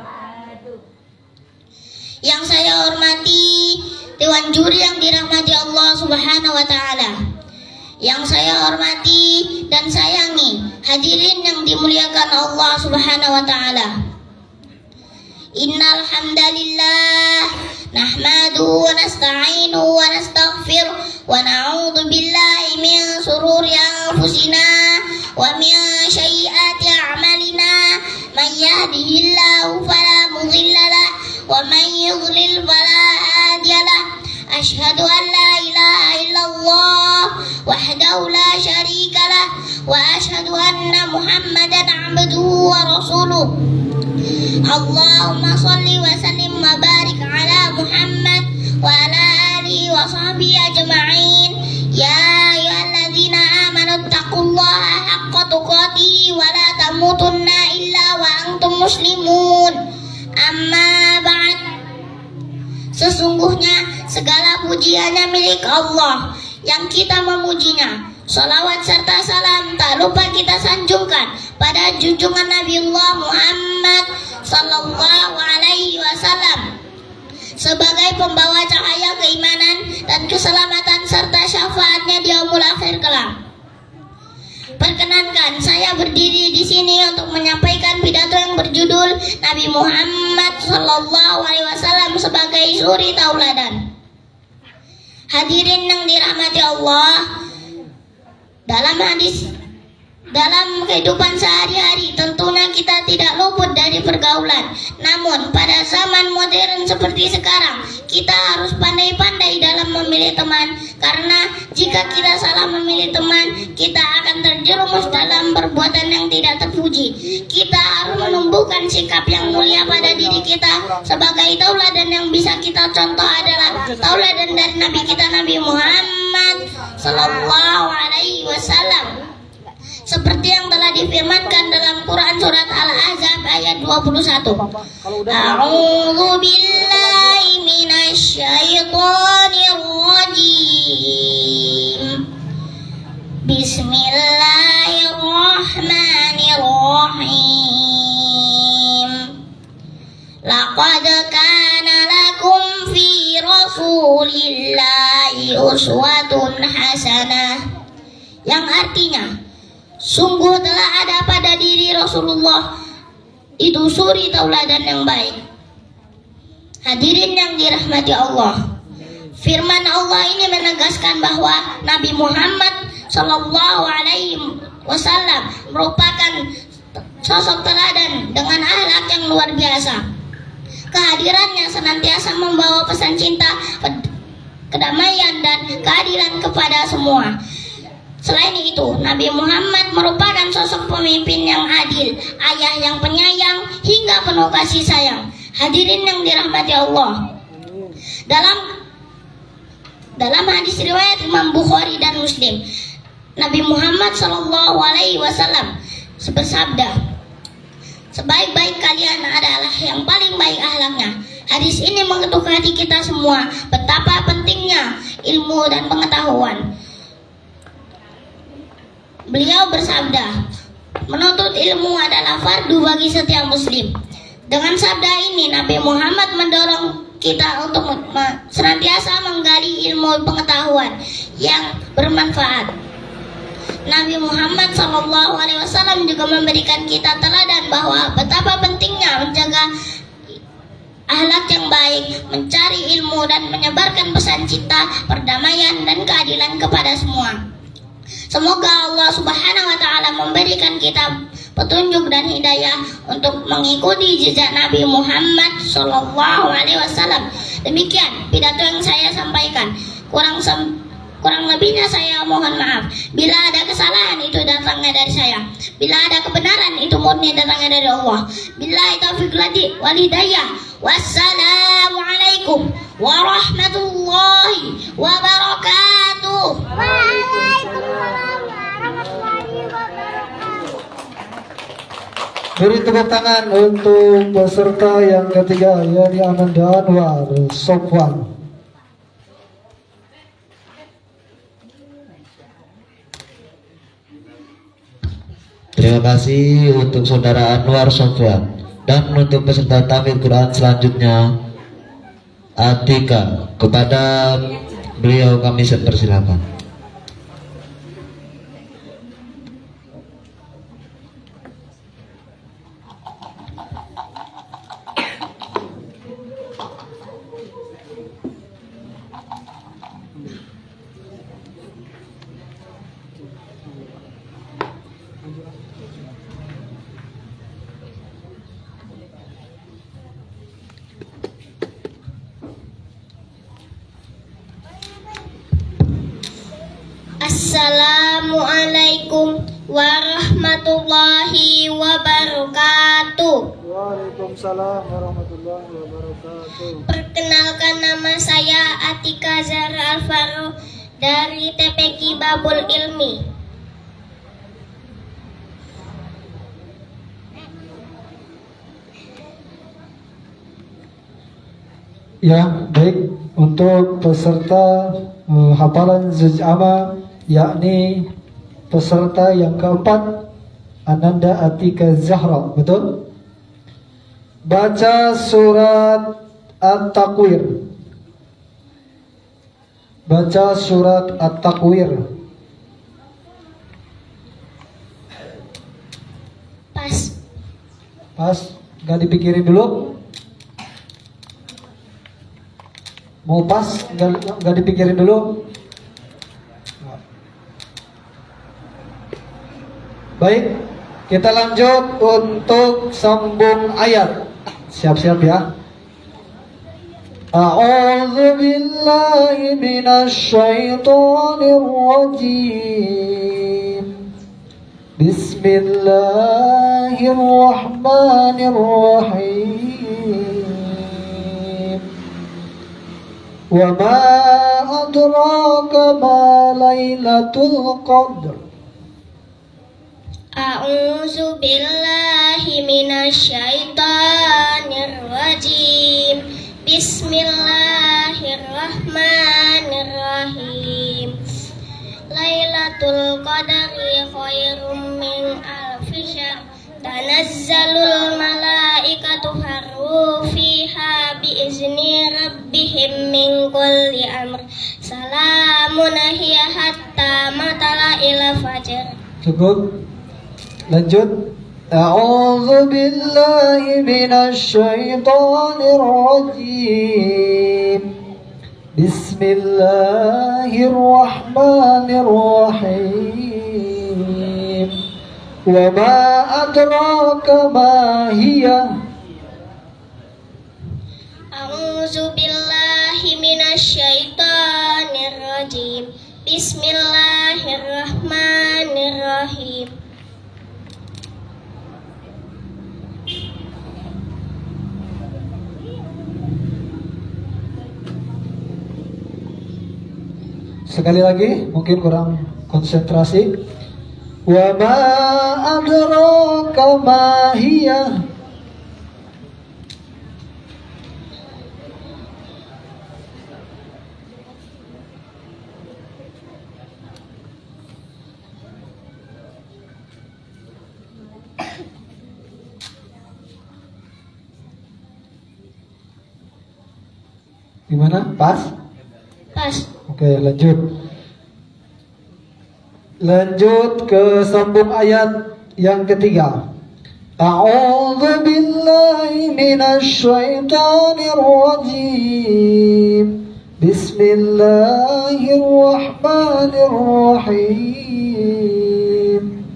Yang saya hormati Dewan Juri yang dirahmati Allah Subhanahu wa taala. Yang saya hormati dan sayangi hadirin yang dimuliakan Allah Subhanahu wa taala. Innal hamdalillah nahmaduhu wa nasta'inuhu wa nastaghfiruh wa na'udzu billahi min shururi anfusina wa min sayyiati a'malina. Man yahdihillahu fala mudilla lahu wa man yudlil fala hadiya lahu. Asyhadu an la ilaha illallah wahdahu la syarika lahu wa asyhadu anna Muhammadan abduhu wa rasuluh. Allahumma salli wa sallim wa barik ala Muhammad wa ala alihi wa sahbihi ajma'in. Ya ayyuhalladzina amanu taqullaha haqqa tuqatih wa la tamutunna illa wa antum muslimun. Amma ba'd. Sesungguhnya segala puji hanya milik Allah, yang kita memujinya. Salawat serta salam tak lupa kita sanjungkan pada junjungan Nabiullah Muhammad sallallahu alaihi wasallam sebagai pembawa cahaya keimanan dan keselamatan serta syafaatnya di yaumul akhir kelak. Perkenankan saya berdiri di sini untuk menyampaikan pidato yang berjudul Nabi Muhammad sallallahu alaihi wasallam sebagai suri tauladan. Hadirin yang dirahmati Allah, dalam kehidupan sehari-hari tentunya kita tidak luput dari pergaulan. Namun pada zaman modern seperti sekarang, kita harus pandai-pandai dalam memilih teman. Karena jika kita salah memilih teman, kita akan terjerumus dalam perbuatan yang tidak terpuji. Kita harus menumbuhkan sikap yang mulia pada diri kita. Sebagai tauladan yang bisa kita contoh adalah tauladan dari Nabi kita, Nabi Muhammad sallallahu alaihi wasallam. Seperti yang telah difirmankan dalam Quran surat Al-Ahzab ayat 21. A'udzu billahi minasy syaithanir rajim. Bismillahirrahmanirrahim. Laqad kana lakum fi Rasulillahi uswatun hasanah. Yang artinya, sungguh telah ada pada diri Rasulullah itu suri tauladan yang baik. Hadirin yang dirahmati Allah, firman Allah ini menegaskan bahwa Nabi Muhammad sallallahu alaihi wasallam merupakan sosok teladan dengan akhlak yang luar biasa. Kehadirannya senantiasa membawa pesan cinta, kedamaian dan keadilan kepada semua. Selain itu, Nabi Muhammad merupakan sosok pemimpin yang adil, ayah yang penyayang, hingga penuh kasih sayang. Hadirin yang dirahmati Allah, dalam hadis riwayat Imam Bukhari dan Muslim, Nabi Muhammad SAW bersabda, sebaik-baik kalian adalah yang paling baik akhlaknya. Hadis ini mengetuk hati kita semua betapa pentingnya ilmu dan pengetahuan. Beliau bersabda, menuntut ilmu adalah fardu bagi setiap muslim. Dengan sabda ini Nabi Muhammad mendorong kita untuk senantiasa menggali ilmu pengetahuan yang bermanfaat. Nabi Muhammad SAW juga memberikan kita teladan bahwa betapa pentingnya menjaga akhlak yang baik, mencari ilmu dan menyebarkan pesan cinta, perdamaian dan keadilan kepada semua. Semoga Allah Subhanahu wa taala memberikan kita petunjuk dan hidayah untuk mengikuti jejak Nabi Muhammad SAW. Demikian pidato yang saya sampaikan. Kurang lebihnya saya mohon maaf. Bila ada kesalahan itu datangnya dari saya. Bila ada kebenaran itu murni datangnya dari Allah. Billahi taufiq wal hidayah. Wassalamualaikum warahmatullahi wabarakatuh. Beri tepuk tangan untuk peserta yang ketiga, yakni Ananda Anwar Sofwan. Terima kasih untuk saudara Anwar Sofwan. Dan untuk peserta tahfidz Quran selanjutnya Atika, kepada beliau kami persilakan. Assalamualaikum warahmatullahi wabarakatuh. Waalaikumsalam warahmatullahi wabarakatuh. Perkenalkan, nama saya Atika Zahra Alvaro dari TPQ Babul Ilmi. Ya, baik. Untuk peserta hafalan juz amma, yakni peserta yang keempat, Ananda Atika Zahra, betul? Baca surat At-Takwir. Baca surat At-Takwir. Pas, gak dipikirin dulu. Mau pas, gak dipikirin dulu. Baik, kita lanjut untuk sambung ayat. Siap-siap ya. A'udzu billahi minasy syaithanir rajim. Bismillahirrahmanirrahim. Wa ma adraka ma lailatul qadr. A'udzu billahi minasyaitonir rajim. Bismillahirrahmanirrahim. Lailatul qadri khairum min alfi syahr. Tanazzalul malaikatu haru fiha biizni rabbihim min kulli amr. Salamun hiya hatta matla'il fajr. Cukup. Lanjut. A'udzu billahi minasy syaithanir rajim. Bismillahirrahmanirrahim. Wa ma adraka ma hiya. A'udzu billahi minasy syaithanir rajim. Bismillahirrahmanirrahim. Sekali lagi, mungkin kurang konsentrasi. Wa ma adraka ma hiya. Gimana? Pas? Pas. Oke, lanjut. Lanjut ke sambung ayat yang ketiga. A'udzu billahi minasy syaithanir rajim. Bismillahirrahmanirrahim.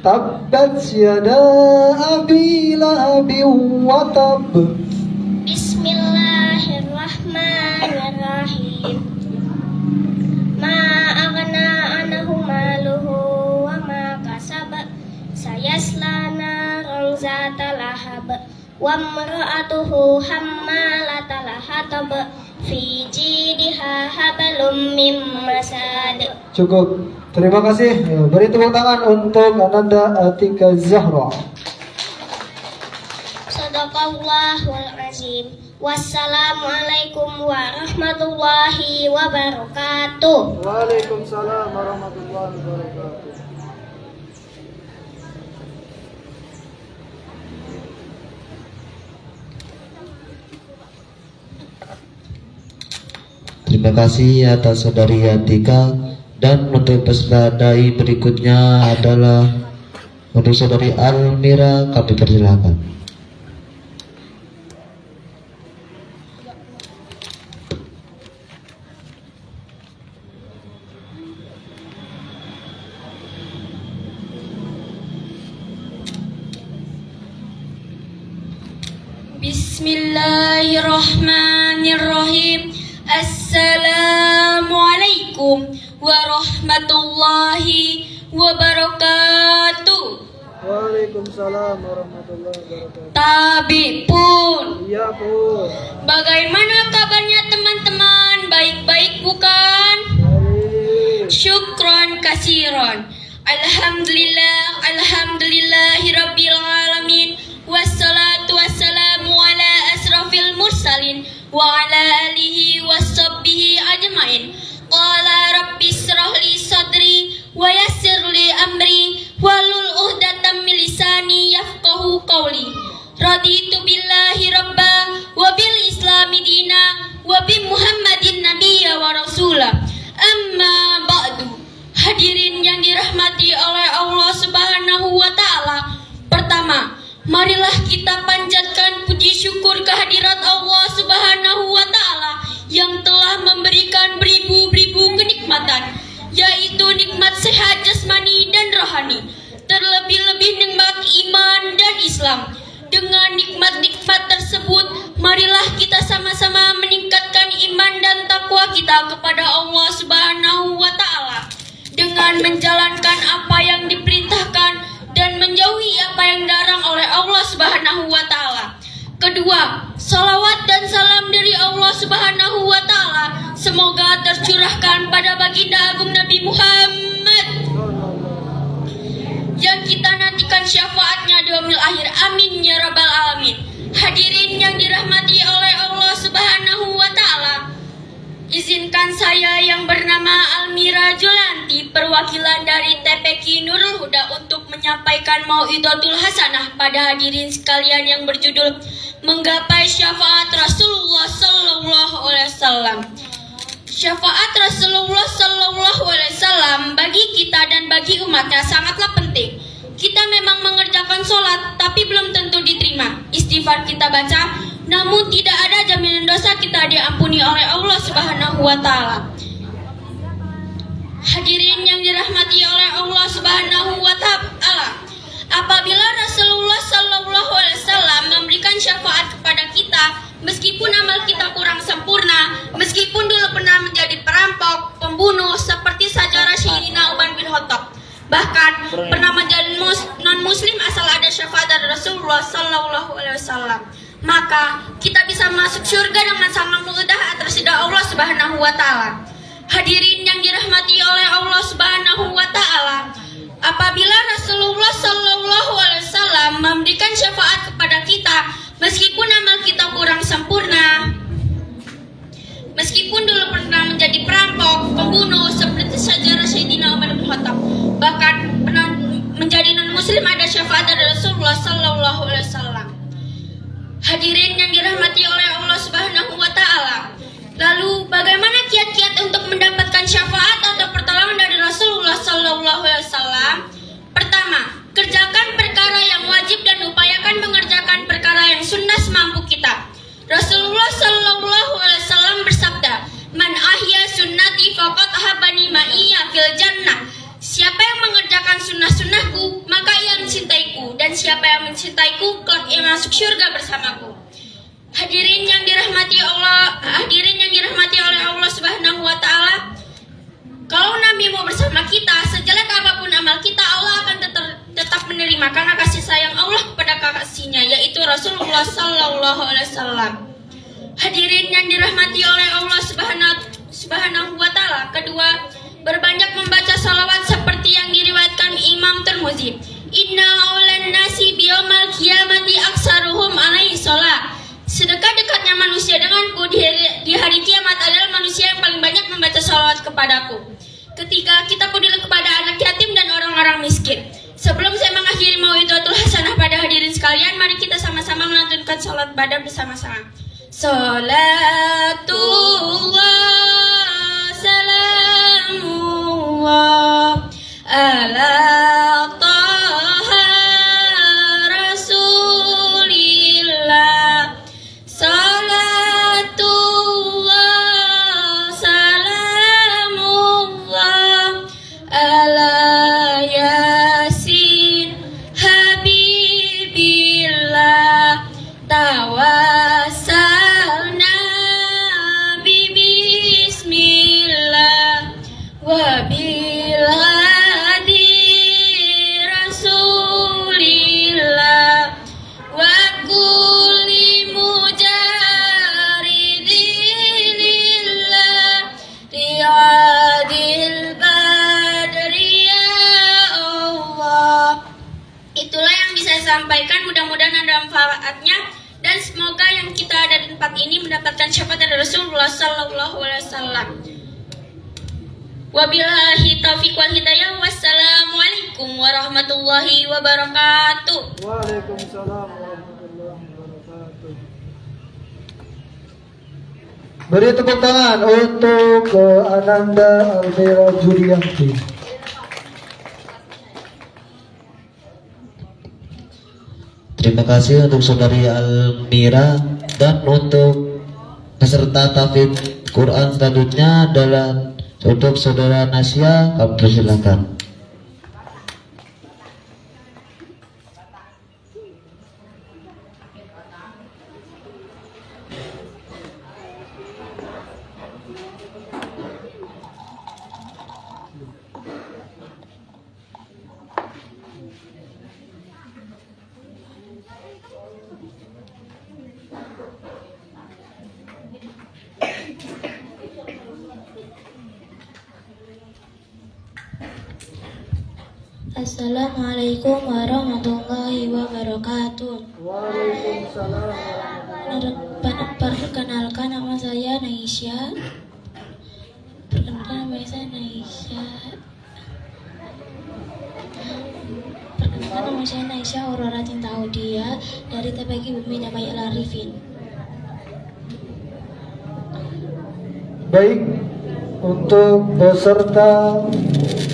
Tabbat yada abi lahabin wa tab. Bismillahirrahmanirrahim. Ma aghna anhu maluhu wa ma kasab. Sayasla naran zata lahab. Wa imra'atuhu hammalatal hatab. Fi jidha hablum mim masad. Cukup. Terima kasih. Beri tepuk tangan untuk Ananda Atika Zahra. Sadaqallahul azim. Wassalamualaikum warahmatullahi wabarakatuh. Waalaikumsalam warahmatullahi wabarakatuh. Terima kasih atas saudari Atika. Dan untuk peserta dai berikutnya adalah untuk saudari Almira, kami persilakan. Bismillahirrahmanirrahim. Assalamualaikum warahmatullahi wabarakatuh. Waalaikumsalam warahmatullahi wabarakatuh. Tabi pun. Iya pun. Bagaimana kabarnya teman-teman? Baik-baik bukan? Syukron kasiron. Alhamdulillahirabbil alamin. Wassalatu wassalamu ala asrafil mursalin wa ala alihi washabbihi ajmain. Qala rabbi israh li sadri wa yassir li amri wahlul 'uqdatam min lisani yafqahu qawli. Raditu billahi rabba wa bil islami dina wa bi Muhammadin nabiyya wa rasula. Amma ba'du. Hadirin yang dirahmati oleh Allah Subhanahu wa taala. Pertama, marilah kita panjatkan puji syukur kehadirat Allah Subhanahu wa taala yang telah memberikan beribu-ribu kenikmatan, yaitu nikmat sehat jasmani dan rohani, terlebih-lebih nikmat iman dan Islam. Dengan nikmat-nikmat tersebut, marilah kita sama-sama meningkatkan iman dan takwa kita kepada Allah Subhanahu wa taala dengan menjalankan apa yang diperintahkan dan menjauhi apa yang dilarang oleh Allah Subhanahu wa taala. Kedua, salawat dan salam dari Allah Subhanahu wa taala semoga tercurahkan pada baginda agung Nabi Muhammad yang kita nantikan syafaatnya di yaumil akhir. Amin ya rabbal alamin. Hadirin yang dirahmati oleh Allah Subhanahu wa taala, izinkan saya yang bernama Almira Julanti, perwakilan dari TPQ Nurul Huda, untuk menyampaikan mau'idatul hasanah pada hadirin sekalian yang berjudul Menggapai Syafaat Rasulullah Sallallahu Alaihi Wasallam. Syafaat Rasulullah Sallallahu Alaihi Wasallam bagi kita dan bagi umatnya sangatlah penting. Kita memang mengerjakan sholat, tapi belum tentu diterima. Istighfar kita baca, namun tidak ada jaminan dosa kita diampuni oleh Allah Subhanahu wa taala. Hadirin yang dirahmati oleh Allah Subhanahu wa taala, apabila Rasulullah sallallahu alaihi wasallam memberikan syafaat kepada kita, meskipun amal kita kurang sempurna, meskipun dulu pernah menjadi perampok, pembunuh seperti sejarah Sayyidina Umar bin Khattab, bahkan pernah menjadi non-muslim asal ada syafaat dari Rasulullah sallallahu alaihi wasallam, maka kita bisa masuk surga dengan sangat mudah atas ridha Allah Subhanahu wa taala. Hadirin yang dirahmati oleh Allah Subhanahu wa taala, apabila Rasulullah sallallahu alaihi wasallam memberikan syafaat kepada kita, meskipun amal kita kurang sempurna, meskipun dulu pernah menjadi perampok, pembunuh seperti sejarah Sayyidina Umar bin Khattab, bahkan pernah menjadi non-muslim ada syafaat dari Rasulullah sallallahu alaihi wasallam. Hadirin yang dirahmati oleh Allah Subhanahu wa taala, yakni ma'iyya fil jannah. Siapa yang mengerjakan sunnah-sunnahku, maka ia mencintaiku, dan siapa yang mencintaiku, kelak ia masuk surga bersamaku. Hadirin yang dirahmati oleh Allah Subhanahu wa taala, kalau Nabi mau bersama kita, sejelek apapun amal kita, Allah akan tetap menerima karena kasih sayang Allah kepada kekasihnya, yaitu Rasulullah sallallahu alaihi wasallam. Hadirin yang dirahmati oleh Allah Subhanahu wa taala, kedua, berbanyak membaca salawat seperti yang diriwayatkan Imam Tirmidzi. Inna aulan nasi biyaumal qiyamati aksaruhum alaihi shalah. Sedekat-dekatnya manusia denganku di hari kiamat adalah manusia yang paling banyak membaca salawat kepadaku. Ketika kita peduli kepada anak yatim dan orang-orang miskin. Sebelum saya mengakhiri mau'izatul hasanah pada hadirin sekalian, mari kita sama-sama melantunkan salat badar bersama-sama. Salatullah salamullah ala taha rasulillah. Salatullah salamullah ala yasin habibillah. Tawassalna bismillah wa bil hadi rasulillah wa kulli mujaridilillah riadil badri ya Allah. Itulah yang bisa saya sampaikan, mudah-mudahan ada manfaatnya. Dan semoga yang kita ada di tempat ini mendapatkan syafaat dari Rasulullah sallallahu alaihi wasallam. Wabillahi taufiq wal hidayah. Wassalamualaikum warahmatullahi wabarakatuh. Waalaikumsalam warahmatullahi wabarakatuh. Beri tepuk tangan untuk Ananda Alvera Julianti. Terima kasih untuk saudari Almira, dan untuk peserta tahfidz Quran selanjutnya adalah untuk saudara Nasya. Kami persilakan. Assalamualaikum warahmatullahi wabarakatuh. Waalaikumsalam. Perkenalkan, nama saya Naisha. Perkenalkan, nama saya Naisha. Perkenalkan, nama saya Naisha Aurora Cinta Audia dari TPG Bumi Damai Al Arifin. Baik, untuk peserta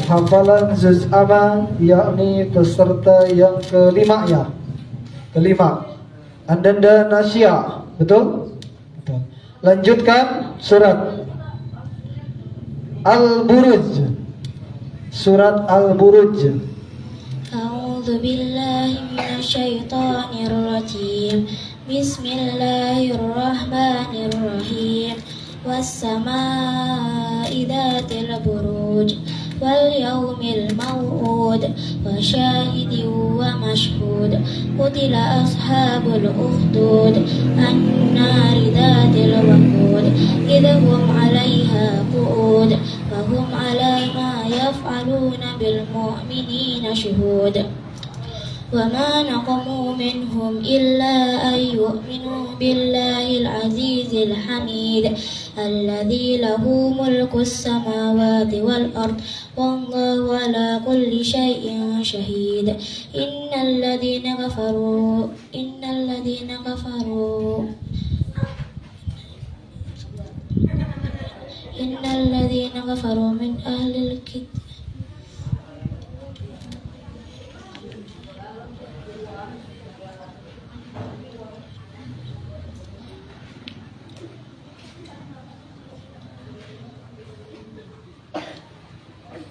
hafalan juz amma, yakni peserta yang kelima ya. Kelima. Ananda Nasya, betul? Betul. Lanjutkan surat Al-Buruj. Surat Al-Buruj. A'udzu billahi minasyaitonir rajim. Bismillahirrahmanirrahim. Was-samaa'i dzatil buruj wal yaumil maw'ud wa syahidin wa mashhud. Qutila ashabul ukhdud an-nari dzatil waqud idhum 'alaiha qu'ud wa hum 'ala ma yaf'aluna bil mu'minina shuhud. وما نقموا منهم إلا أن يؤمنوا بالله العزيز الحميد الذي له ملك السماوات والأرض والله على كل شيء شهيد. إن الذين كفروا من أهل الكتاب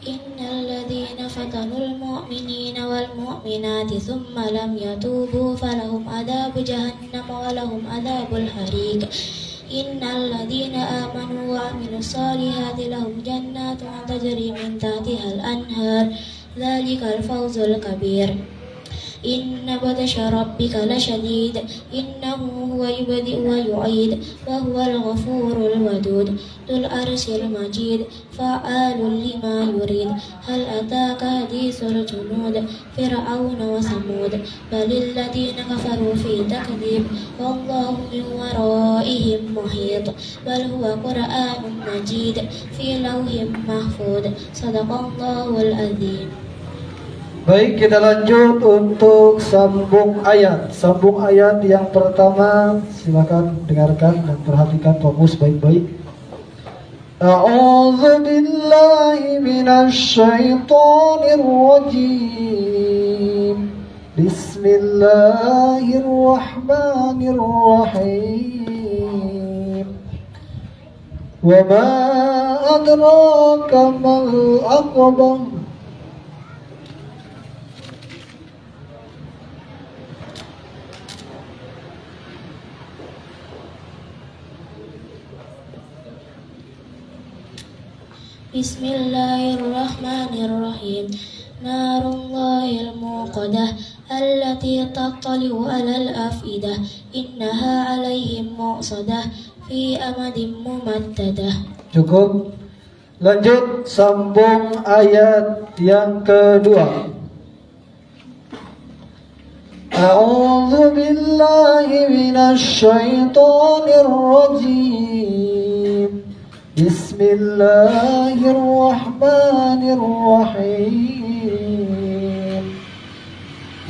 إن الذين فتنوا المؤمنين والمؤمنات ثم لم يتوبوا فلهم عذاب جهنم ولهم عذاب الحريق إن الذين آمنوا وعملوا الصالحات لهم جنات تجري من تحتها الأنهار ذلك الفوز الكبير إن بطش ربك لشديد إنه هو يبدئ ويعيد وهو الغفور الودود ذو العرش المجيد فعال لما يريد هل أتاك حديث الجنود فرعون وثمود بل الذين كفروا في تكذيب والله من ورائهم محيط بل هو قرآن مجيد في لوح محفوظ صدق الله العظيم. Baik, kita lanjut untuk sambung ayat. Sambung ayat yang pertama, silakan dengarkan dan perhatikan, fokus baik-baik. A'udzu billahi minasy syaithanir rajim. Bismillahirrahmanirrahim. Wa ma adraka mal aqabah. Bismillahirrahmanirrahim. Narullahil muqadah allati tattali'u 'alal afidah innaha 'alaihim mu'sadah fi amadin mumaddadah. Cukup. Lanjut sambung ayat yang kedua. A'udzu billahi minasy syaithanir rajim. Bismillahirrahmanirrahim.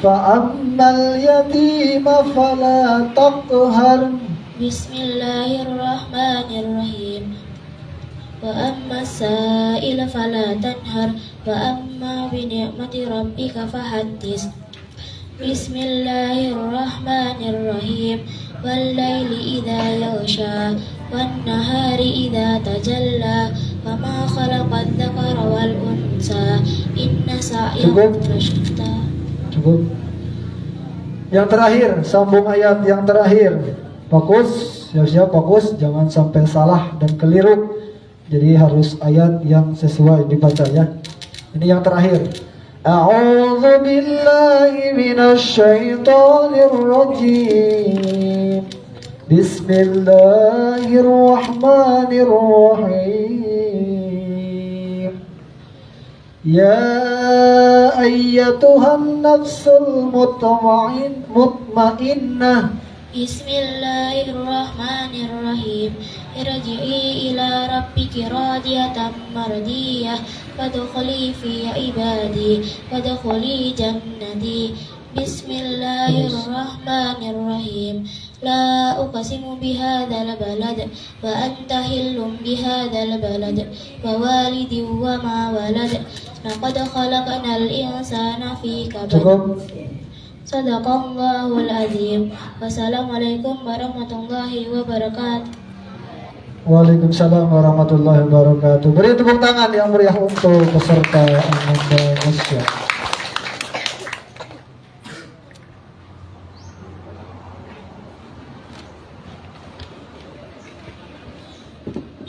Fa'ammal yatima fala taqhar. Bismillahirrahmanirrahim. Wa amma sa'ila fala tanhar wa amma bi ni'mati rabbika fahaddis. Bismillahirrahmanirrahim. Wal laili idza yaghsha wan nahari idza tajalla wa ma khalaqadz dzakara wal unsa inna sa'yakum lasyatta. Cukup. Yang terakhir, sambung ayat yang terakhir. Fokus, siap-siap fokus, jangan sampai salah dan keliru. Jadi harus ayat yang sesuai dibaca ya. Ini yang terakhir. A'udzu billahi minasy syaithanir rajim. Bismillahirrahmanirrahim. Ya ayyatuhan nafsul mutmainnah. Bismillahirrahmanirrahim. Irji'i ila rabbiki radiyatan mardiyah wadkhuli fi ibadi wadkhuli jannati. Bismillahirrahmanirrahim. La uqsimu bihadzal balad wa anta hillum bihadzal balad wa walidin wa ma walad. Laqad khalaqnal insana fi kabad. Sadaqallahul azim. Wassalamualaikum warahmatullahi wabarakatuh. Waalaikumsalam warahmatullahi wabarakatuh. Beri tepuk tangan yang meriah untuk peserta Indonesia.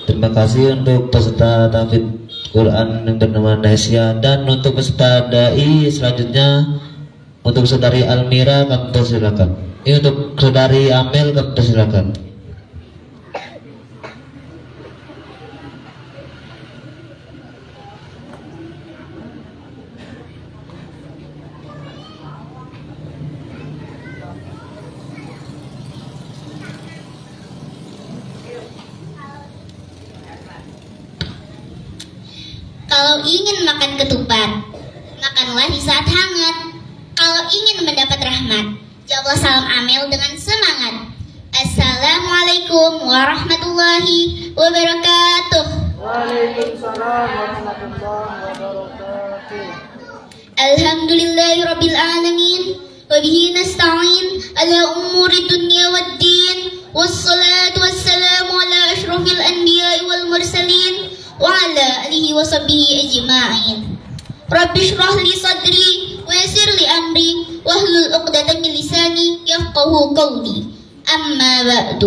Terima kasih untuk peserta tahfidz Quran yang bernama Nesya, dan untuk peserta dai selanjutnya untuk saudari Almira kami persilakan. Ini untuk saudari Amel kami persilakan. Kalau ingin makan ketupat, makanlah di saat hangat. Kalau ingin mendapat rahmat, jawablah salam Amel dengan semangat. Assalamualaikum warahmatullahi wabarakatuh. Waalaikumsalam warahmatullahi wabarakatuh. Alhamdulillahirabbil alamin wa bihi nasta'in ala umuri dunya waddin. Wassalatu wassalamu ala asyrafil anbiya'i wal mursalin وعلى آله وصحبه أجمعين. رب اشرح لي صدري ويسر لي أمري واحلل عقدة من لساني يفقهوا قولي. أما بعد.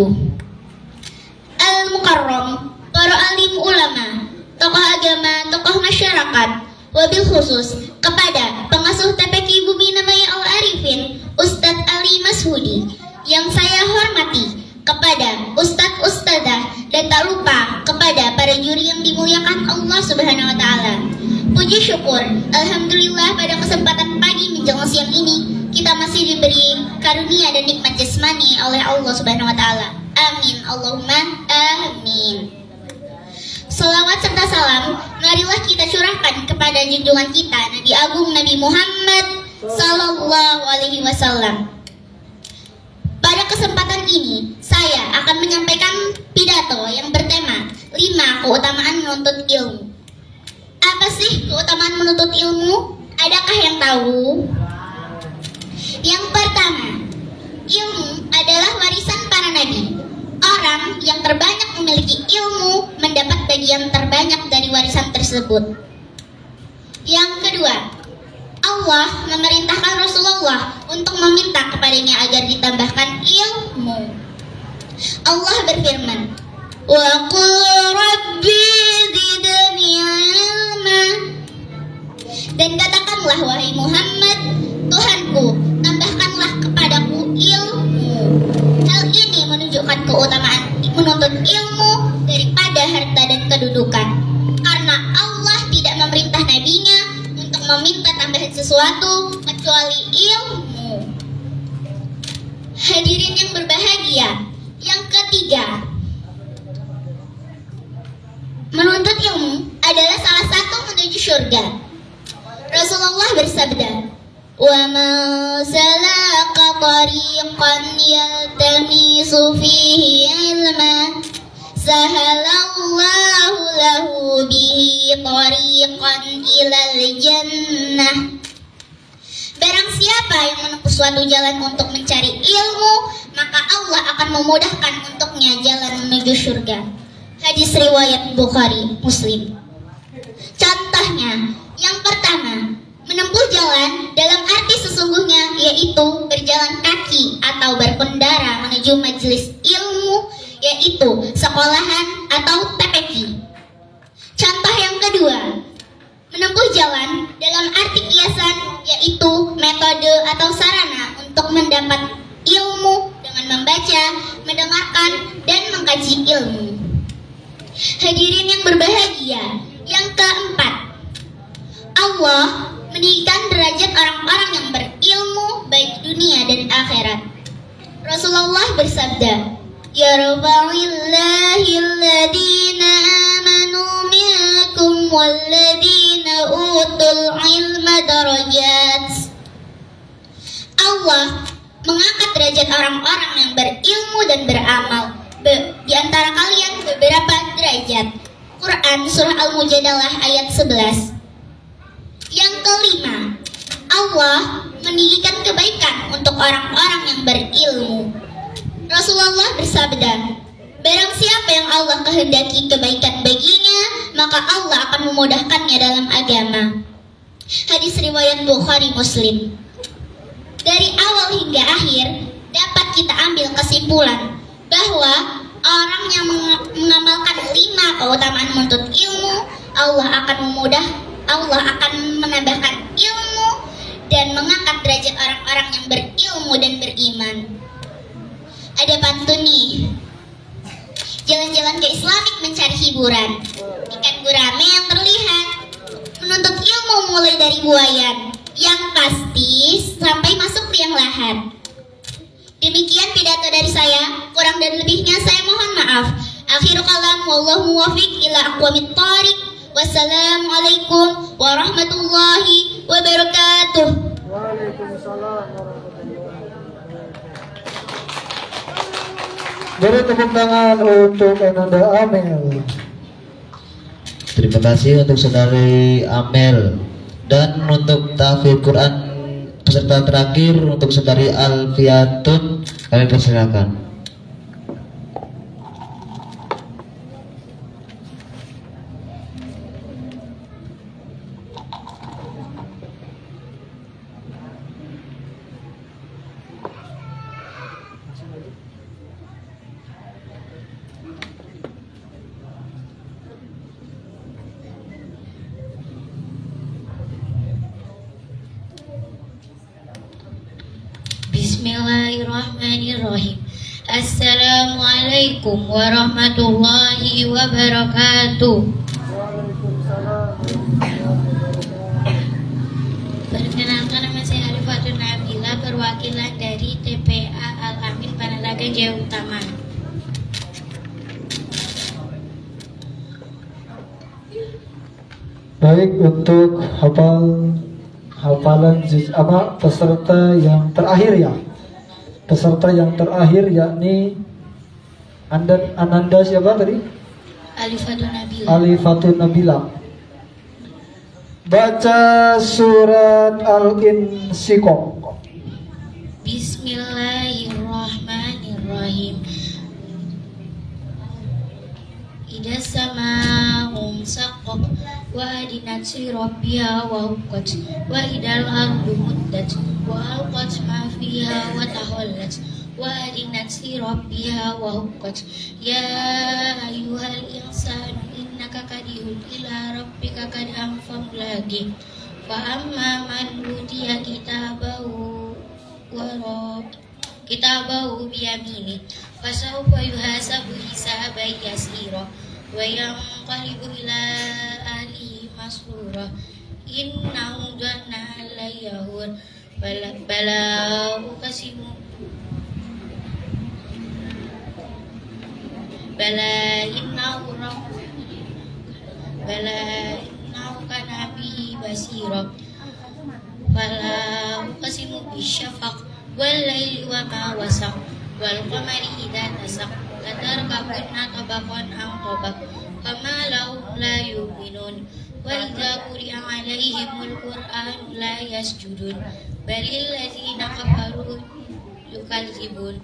Al-Mukarram, para alim ulama, tokoh agama, tokoh masyarakat, wabil khusus kepada pengasuh TPQ Bumi Namaya Al-Arifin, Ustadz Ali Mashudi, yang saya hormati, kepada Ustadz-Ustadzah, dan tak lupa kepada para juri yang dimuliakan Allah Subhanahu wa Ta'ala. Puji syukur, alhamdulillah pada kesempatan pagi menjelang siang ini kita masih diberi karunia dan nikmat jasmani oleh Allah Subhanahu wa Ta'ala. Amin, Allahumma amin. Salawat serta salam marilah kita curahkan kepada junjungan kita Nabi Agung Nabi Muhammad Sallallahu Alaihi Wasallam. Pada kesempatan ini saya akan menyampaikan pidato yang bertema 5 keutamaan menuntut ilmu. Apa sih keutamaan menuntut ilmu? Adakah yang tahu? Yang pertama, ilmu adalah warisan para nabi. Orang yang terbanyak memiliki ilmu mendapat bagian terbanyak dari warisan tersebut. Yang kedua, Allah memerintahkan Rasulullah untuk meminta kepadanya agar ditambahkan ilmu. Allah berfirman, "Wa qul rabbi zidni ilma." Dan katakanlah wahai Muhammad, Tuhanku, tambahkanlah kepadaku ilmu. Hal ini menunjukkan keutamaan menuntut ilmu daripada harta dan kedudukan. Karena Allah tidak memerintah nabinya untuk meminta tambahan sesuatu kecuali ilmu. Hadirin yang berbahagia, yang ketiga, menuntut ilmu adalah salah satu menuju surga. Rasulullah bersabda, "Wa man salaka tariqan yaltamisu fihi ilman, sahalallahu lahu bihi tariqan ilal jannah." Barang siapa yang menempuh suatu jalan untuk mencari ilmu, maka Allah akan memudahkan untuknya jalan menuju surga. Hadis riwayat Bukhari, Muslim. Contohnya, yang pertama, menempuh jalan dalam arti sesungguhnya yaitu berjalan kaki atau berkendara menuju majelis ilmu, yaitu sekolahan atau TPQ. Contoh yang kedua, menempuh jalan dalam arti kiasan yaitu metode atau sarana untuk mendapat ilmu dengan membaca, mendengarkan, dan mengkaji ilmu. Hadirin yang berbahagia, yang keempat, Allah meninggikan derajat orang-orang yang berilmu baik dunia dan akhirat. Rasulullah bersabda, "Yarfa'illahu alladhina amanu minkum walladhina utul ilma darajat." Allah mengangkat derajat orang-orang yang berilmu dan beramal. Di antara kalian beberapa derajat. Quran Surah Al-Mujadalah ayat 11. Yang kelima, Allah meninggikan kebaikan untuk orang-orang yang berilmu. Rasulullah bersabda, barang siapa yang Allah kehendaki kebaikan baginya, maka Allah akan memudahkannya dalam agama. Hadis riwayat Bukhari, Muslim. Dari awal hingga akhir dapat kita ambil kesimpulan bahwa orang yang mengamalkan 5 keutamaan menuntut ilmu, Allah akan menambahkan ilmu dan mengangkat derajat orang-orang yang berilmu dan beriman. Ada pantun nih. Jalan-jalan ke Islamik mencari hiburan, ikan gurame yang terlihat, menuntut ilmu mulai dari buayan, yang pasti sampai masuk liang lahat. Demikian pidato dari saya, kurang dan lebihnya saya mohon maaf. Akhirul kalam, wallahu muwaffiq ila aqwamit thariq. Wassalamualaikum warahmatullahi wabarakatuh. Waalaikumsalam warahmatullahi wabarakatuh. Beri tepuk tangan untuk Ananda Amel. Terima kasih untuk saudari Amel. Dan untuk tahfidz Quran peserta terakhir untuk saudari Alfiatun, kami persilakan. Bismillahirrahmanirrahim. Assalamualaikum warahmatullahi wabarakatuh. Perkenalkan, nama saya Alifatun Nabila, perwakilan dari TPA Al-Amin Panaraga Jaya Utama. Baik, untuk hafalan peserta yang terakhir ya. Peserta yang terakhir yakni Ananda siapa tadi? Alifatun Nabila. Alifatun Nabila. Baca surat Al-Insyikok. Bismillahirrahmanirrahim. Ida sama saqqat wa adinat si rabbiha wa huqqat wa idal ardu muddat wa alqat ma fiha wa tahallat wa adinat si rabbiha wa huqqat. Ya ayyuhal insanu innaka kadihun ila rabbika kadhan famulaqih fa amma man utiya kitabahu biyamini fasawfa yuhasabu hisaban yasira wa yanqalibu ila ahlihi masrura innahu dhanna la yahur bala uqsimu innahu kana bihi basira fala uqsimu bisyafaq wal laili wa ma wasaq wal qamari idza tasaq latarkabunna tabaqan am tabaq kama lahum la yu'minun wa idza quri'a 'alaihimul qur'anu la yasjudun balil ladzina kafaru yukadzibun